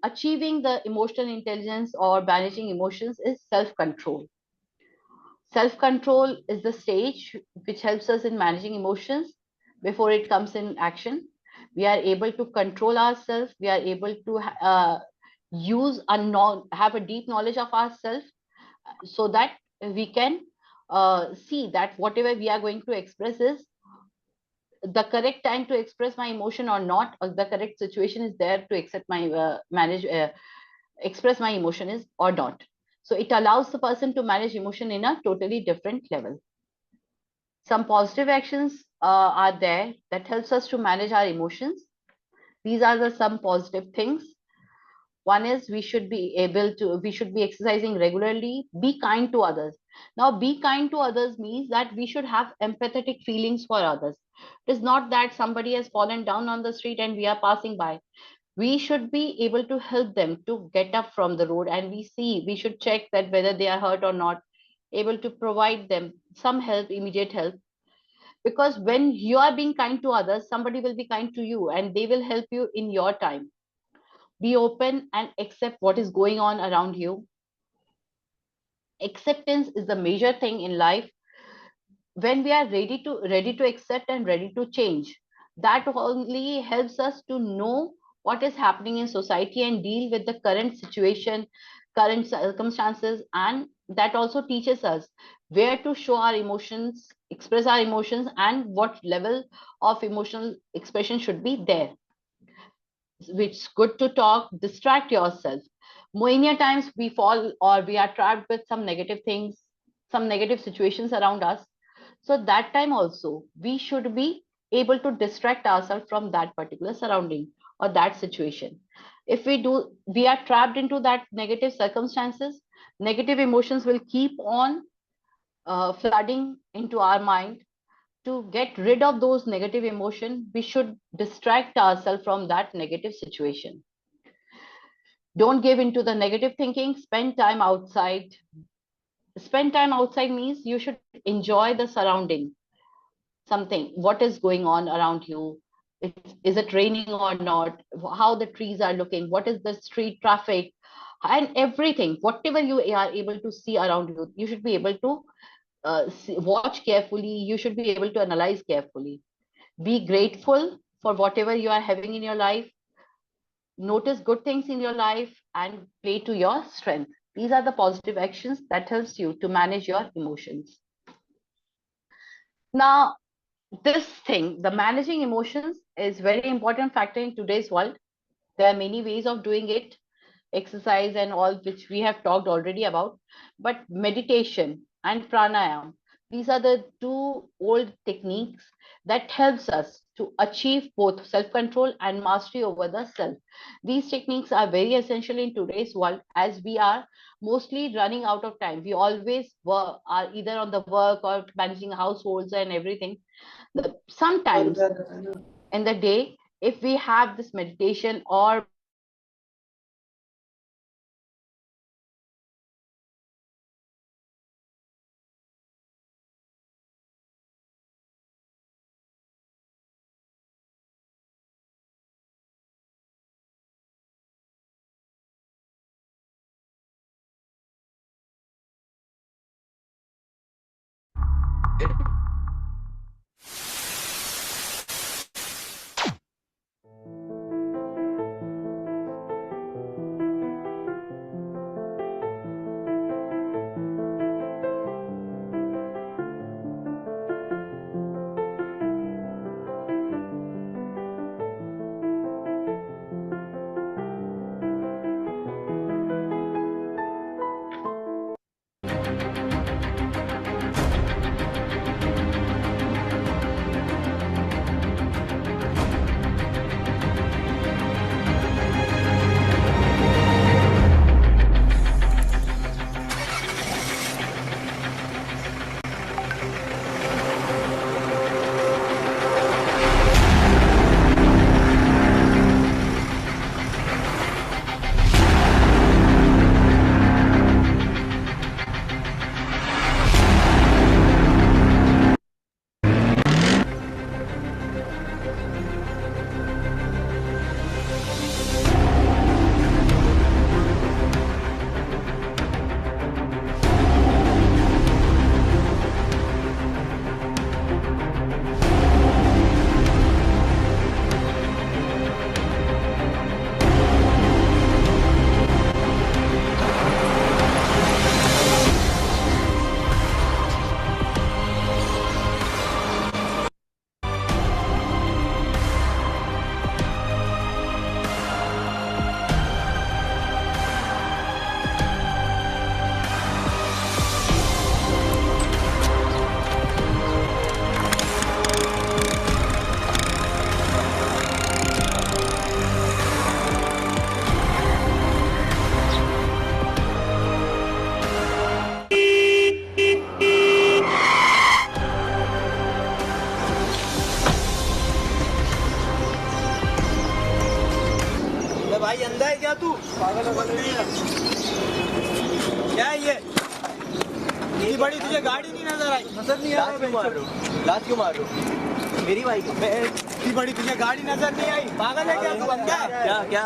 achieving the emotional intelligence or managing emotions is self-control. Self-control is the stage which helps us in managing emotions before it comes in action. We are able to control ourselves. We are able to have a deep knowledge of ourselves so that we can see that whatever we are going to express is the correct time to express my emotion or not, or the correct situation is there to accept my express my emotion is or not. So it allows the person to manage emotion in a totally different level. Some positive actions are there that helps us to manage our emotions. These are some positive things. One is we should be exercising regularly, be kind to others. Now, be kind to others means that we should have empathetic feelings for others. It is not that somebody has fallen down on the street and we are passing by. We should be able to help them to get up from the road, and we should check that whether they are hurt or not, able to provide them some help, immediate help. Because when you are being kind to others, somebody will be kind to you and they will help you in your time. Be open and accept what is going on around you. Acceptance is the major thing in life. When we are ready to accept and ready to change, that only helps us to know what is happening in society and deal with the current situation, current circumstances, and that also teaches us where to show our emotions express our emotions and what level of emotional expression should be there. It's good to talk, distract yourself. Many times we fall or we are trapped with some negative things, some negative situations around us. So that time also we should be able to distract ourselves from that particular surrounding or that situation. If we do, we are trapped into that negative circumstances, negative emotions will keep on flooding into our mind. To get rid of those negative emotions, we should distract ourselves from that negative situation. Don't give into the negative thinking. Spend time outside. Spend time outside means you should enjoy the surrounding. Something, what is going on around you? Is it raining or not? How the trees are looking? What is the street traffic? And everything, whatever you are able to see around you, you should be able to watch carefully. You should be able to analyze carefully. Be grateful for whatever you are having in your life. Notice good things in your life and play to your strength. These are the positive actions that helps you to manage your emotions. Now, this thing, the managing emotions, is very important factor in today's world. There are many ways of doing it, exercise and all, which we have talked already about, but meditation and pranayam, these are the two old techniques that helps us to achieve both self-control and mastery over the self. These techniques are very essential in today's world, as we are mostly running out of time. We always are either on the work or managing households and everything. Sometimes in the day, if we have this meditation or भाई अंधा है क्या तू? पागल है क्या है ये? इतनी बड़ी तुझे गाड़ी नहीं नजर आई? नजर नहीं आ रहा? लात क्यों मार रहे हो? मेरी बाइक इतनी बड़ी तुझे गाड़ी नजर नहीं आई? पागल है क्या तू? अंधा है क्या? क्या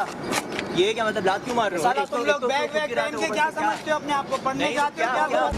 ये क्या मतलब लात क्यों मार रहे हो? साला तुम लोग बैग पहन के क्या समझते हो अपने आप को? पढ़ने जाते हो क्या?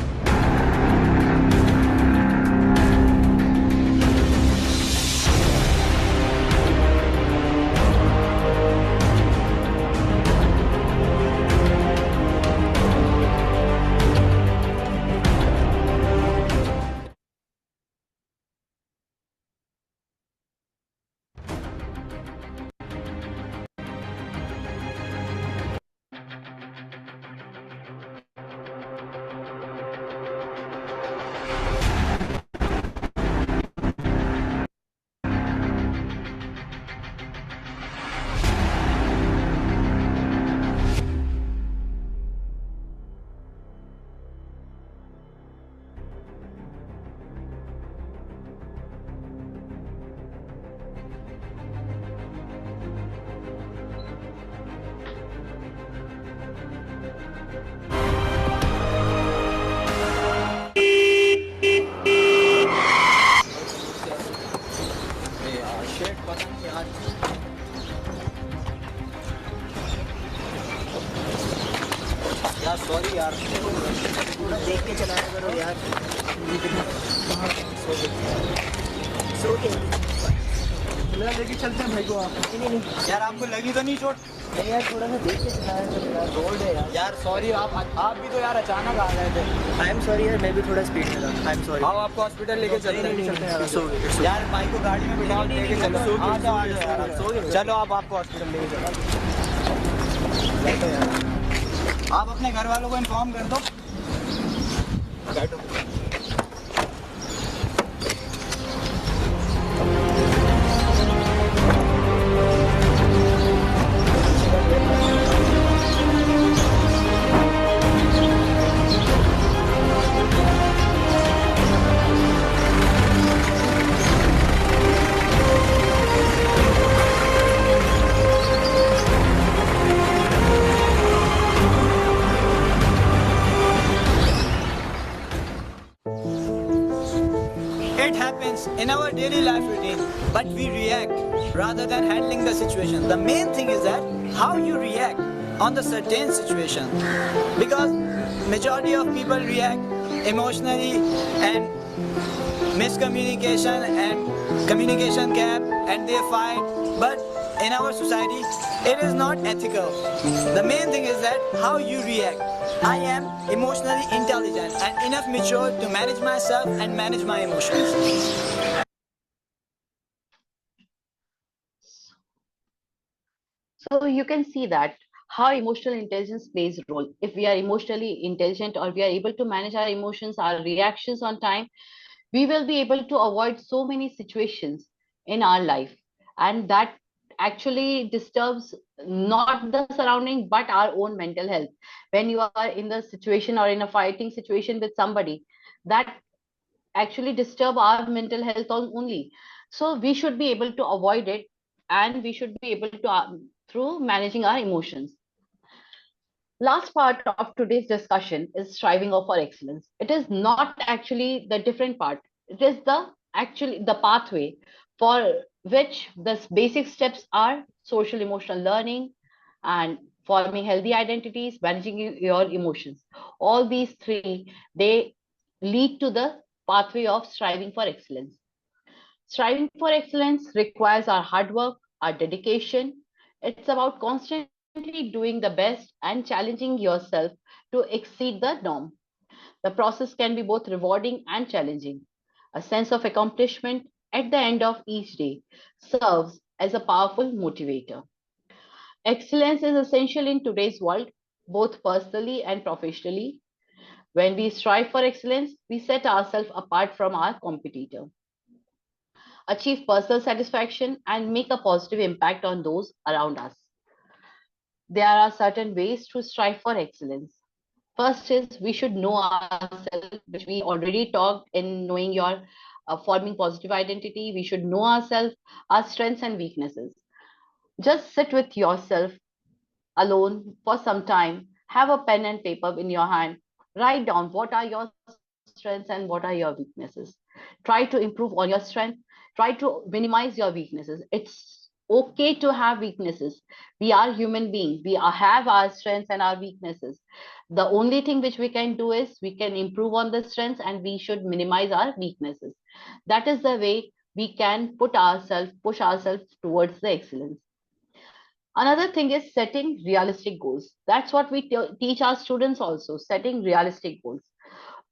यार सॉरी यार, थोड़ा देख के चलाया करो यार। लेके चलते हैं भाई को आप। नहीं यार, आपको लगी तो नहीं चोट? नहीं यार, थोड़ा सा देख के चलाया करो यार, रोड है यार। यार सॉरी, आप भी तो यार अचानक आ गए थे। आई एम सॉरी यार, मैं भी थोड़ा स्पीड में था। I am sorry. आओ आपको हॉस्पिटल लेके चलते हैं यार। भाई को गाड़ी में बिठाओ, लेके चलो। आ जाओ यार, चलो आप, आपको हॉस्पिटल लेके चलो। आप अपने घर वालों को इन्फॉर्म कर दो। बैठो। It happens in our daily life routine, but we react rather than handling the situation. The main thing is that how you react on the certain situation, because majority of people react emotionally and miscommunication and communication gap, and they fight. But in our society, it is not ethical. The main thing is that how you react. I am emotionally intelligent and enough mature to manage myself and manage my emotions. So you can see that how emotional intelligence plays a role. If we are emotionally intelligent or we are able to manage our emotions, our reactions on time, we will be able to avoid so many situations in our life. And that actually disturbs not the surrounding, but our own mental health. When you are in the situation or in a fighting situation with somebody, that actually disturb our mental health only. So we should be able to avoid it, and we should be able to through managing our emotions. Last part of today's discussion is striving for excellence. It is not actually the different part. It is the actually the pathway for which the basic steps are social emotional learning and forming healthy identities, managing your emotions. All these three, they lead to the pathway of striving for excellence. Striving for excellence requires our hard work, our dedication. It's about constantly doing the best and challenging yourself to exceed the norm. The process can be both rewarding and challenging. A sense of accomplishment at the end of each day serves as a powerful motivator. Excellence is essential in today's world, both personally and professionally. When we strive for excellence, we set ourselves apart from our competitor, achieve personal satisfaction, and make a positive impact on those around us. There are certain ways to strive for excellence. First is we should know ourselves, which we already talked in knowing your forming positive identity. We should know ourselves, our strengths and weaknesses. Just sit with yourself alone for some time, have a pen and paper in your hand, write down what are your strengths and what are your weaknesses. Try to improve on your strength, try to minimize your weaknesses. It's okay to have weaknesses. We are human beings, have our strengths and our weaknesses. The only thing which we can do is we can improve on the strengths and we should minimize our weaknesses. That is the way we can push ourselves towards the excellence. Another thing is setting realistic goals. That's what we teach our students also, setting realistic goals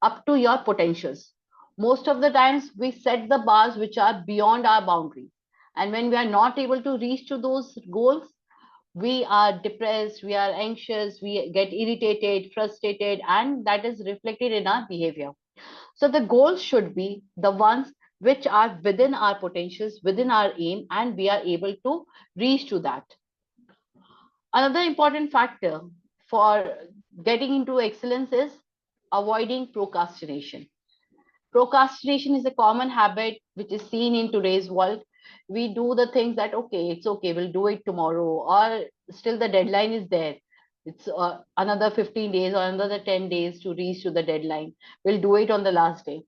up to your potentials. Most of the times we set the bars which are beyond our boundaries. And when we are not able to reach to those goals, we are depressed, we are anxious, we get irritated, frustrated, and that is reflected in our behavior. So the goals should be the ones which are within our potentials, within our aim, and we are able to reach to that. Another important factor for getting into excellence is avoiding procrastination. Procrastination is a common habit which is seen in today's world. We do the things that, okay, it's okay, we'll do it tomorrow, or still the deadline is there. It's another 15 days or another 10 days to reach to the deadline. We'll do it on the last day.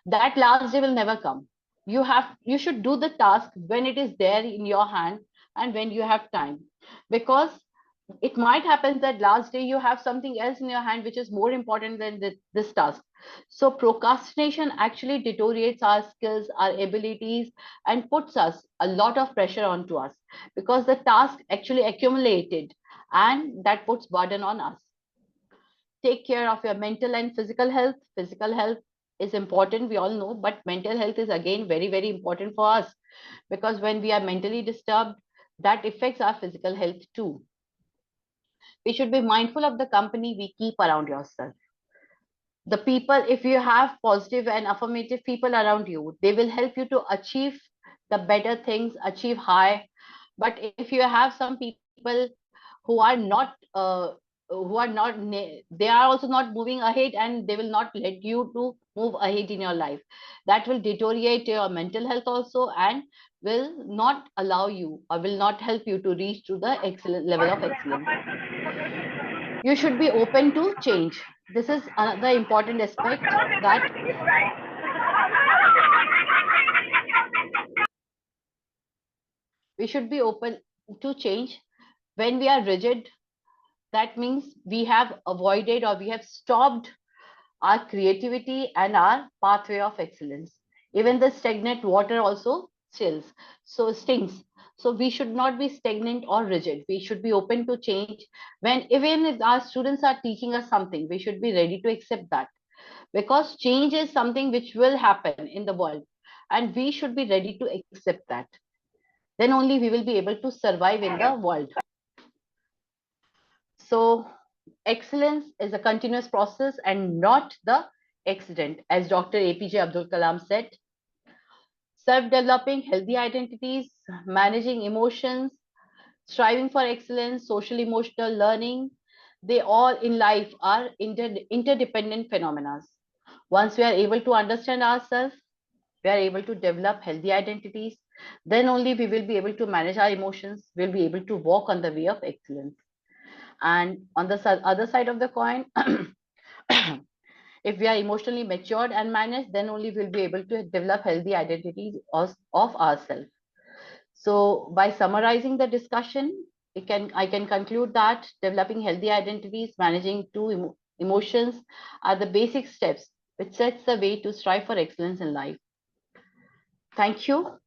That last day will never come. You should do the task when it is there in your hand and when you have time, because it might happen that last day you have something else in your hand which is more important than this task. So procrastination actually deteriorates our skills, our abilities, and puts us a lot of pressure onto us, because the task actually accumulated and that puts burden on us. Take care of your mental and physical health. Physical health is important, we all know, but mental health is again very, very important for us, because when we are mentally disturbed, that affects our physical health too. We should be mindful of the company we keep around yourself. The people, if you have positive and affirmative people around you, they will help you to achieve the better things, achieve high. But if you have some people who are not they are also not moving ahead, and they will not let you to move ahead in your life, that will deteriorate your mental health also, and will not allow you or will not help you to reach to the excellent level of excellence. You should be open to change. This is another important aspect, that we should be open to change. When we are rigid, that means we have avoided or we have stopped our creativity and our pathway of excellence. Even the stagnant water also stings. So we should not be stagnant or rigid. We should be open to change. Even if our students are teaching us something, we should be ready to accept that, because change is something which will happen in the world, and we should be ready to accept that. Then only we will be able to survive in the world. So excellence is a continuous process and not the accident, as Dr. APJ Abdul Kalam said. Self-developing healthy identities, managing emotions, striving for excellence, social emotional learning, they all in life are interdependent phenomena. Once we are able to understand ourselves, we are able to develop healthy identities, then only we will be able to manage our emotions, we'll be able to walk on the way of excellence. And on the other side of the coin, if we are emotionally matured and managed, then only we'll be able to develop healthy identities of ourselves. So by summarizing the discussion, I can conclude that developing healthy identities, managing two emotions are the basic steps which sets the way to strive for excellence in life. Thank you.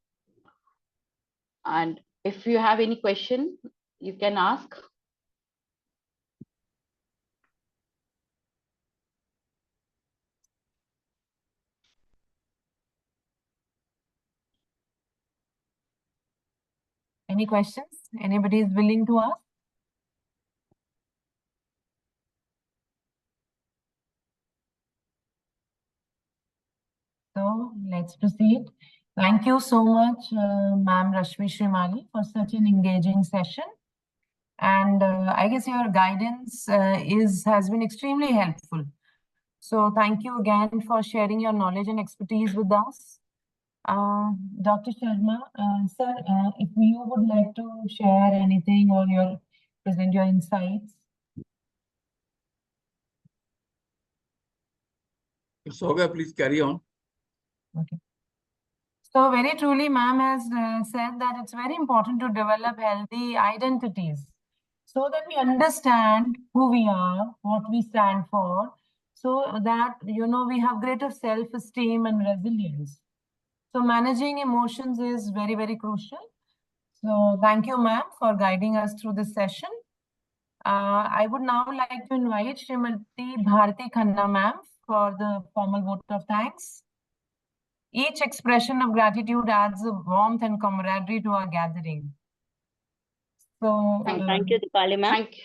And if you have any question, you can ask. Any questions? Anybody is willing to ask? So let's proceed. Thank you so much, Ma'am Rashmi Shrimali, for such an engaging session. And I guess your guidance has been extremely helpful. So thank you again for sharing your knowledge and expertise with us. Dr. Sharma, sir, if you would like to share anything or present your insights. Soga, please carry on. Okay. So very truly, ma'am has said that it's very important to develop healthy identities so that we understand who we are, what we stand for, so that, we have greater self-esteem and resilience. So managing emotions is very, very crucial. So thank you, ma'am, for guiding us through this session. I would now like to invite Srimati Bharati Khanna, ma'am, for the formal vote of thanks. Each expression of gratitude adds a warmth and camaraderie to our gathering. So, thank you, Dipali ma'am. Thank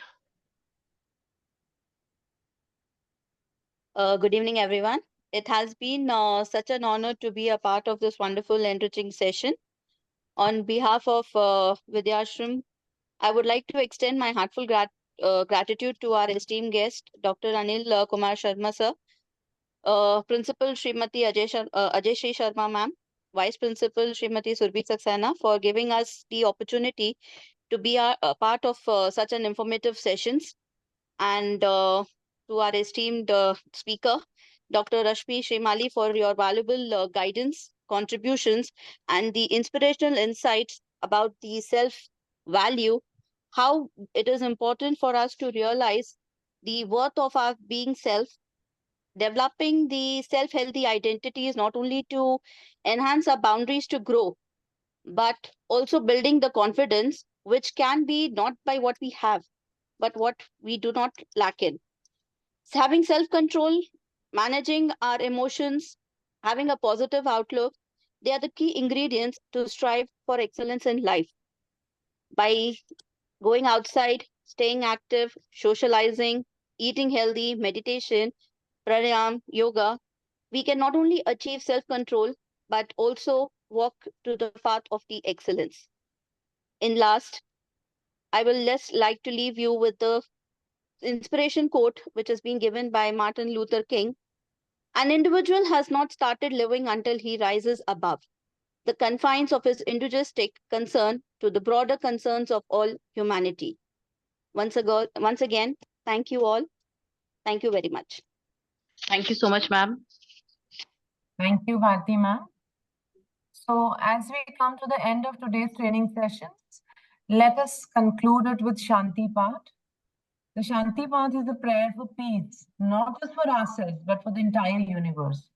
you. Good evening, everyone. It has been such an honor to be a part of this wonderful, enriching session. On behalf of Vidyashram, I would like to extend my heartfelt gratitude to our esteemed guest, Dr. Anil Kumar Sharma, sir, Principal Srimati Ajay Shri Sharma, ma'am, Vice Principal Srimati Surbhi Saxena, for giving us the opportunity to be a part of such an informative sessions. and to our esteemed speaker, Dr. Rashmi Shemali, for your valuable guidance, contributions, and the inspirational insights about the self-value, how it is important for us to realize the worth of our being self. Developing the self-healthy identity is not only to enhance our boundaries to grow, but also building the confidence, which can be not by what we have, but what we do not lack in. Having self-control, managing our emotions, having a positive outlook, they are the key ingredients to strive for excellence in life. By going outside, staying active, socializing, eating healthy, meditation, pranayam, yoga, we can not only achieve self-control, but also walk to the path of the excellence. In last, I will just like to leave you with the inspiration quote, which is being given by Martin Luther King. An individual has not started living until he rises above the confines of his individualistic concern to the broader concerns of all humanity. Once again, thank you all. Thank you very much. Thank you so much, ma'am. Thank you, Bharti ma'am. So as we come to the end of today's training sessions, let us conclude it with Shanti Path. The Shanti Path is a prayer for peace, not just for ourselves, but for the entire universe.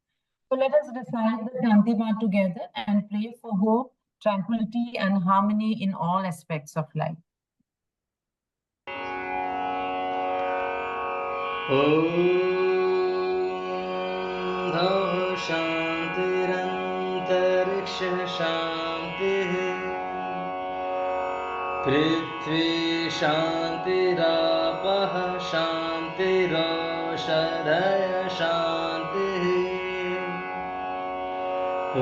So let us recite the Shanti Path together and pray for hope, tranquility, and harmony in all aspects of life. ॐ शान्तिरन्तरिक्ष शान्तिः पृथ्वी शान्तिरापः शान्तिरोषधय शान्तिः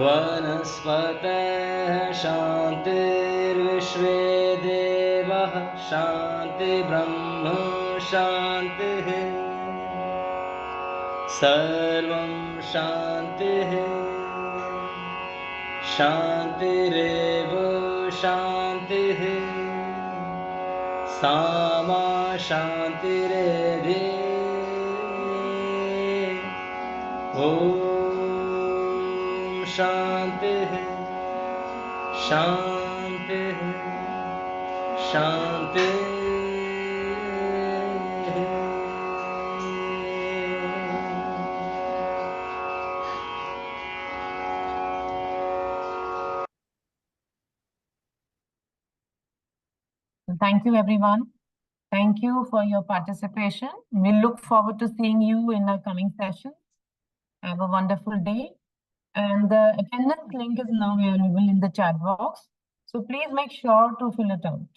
वनस्पतयः शान्तिर्विश्वे देवः शान्तिर्ब्रह्म शान्तिः सर्वं शान्तिः शान्तिरेव शान्तिः सामा शान्तिरेधि ॐ शान्तिः शान्तिः शान्तिः Thank you, everyone. Thank you for your participation. We look forward to seeing you in our coming sessions. Have a wonderful day. And the attendance link is now available in the chat box. So please make sure to fill it out.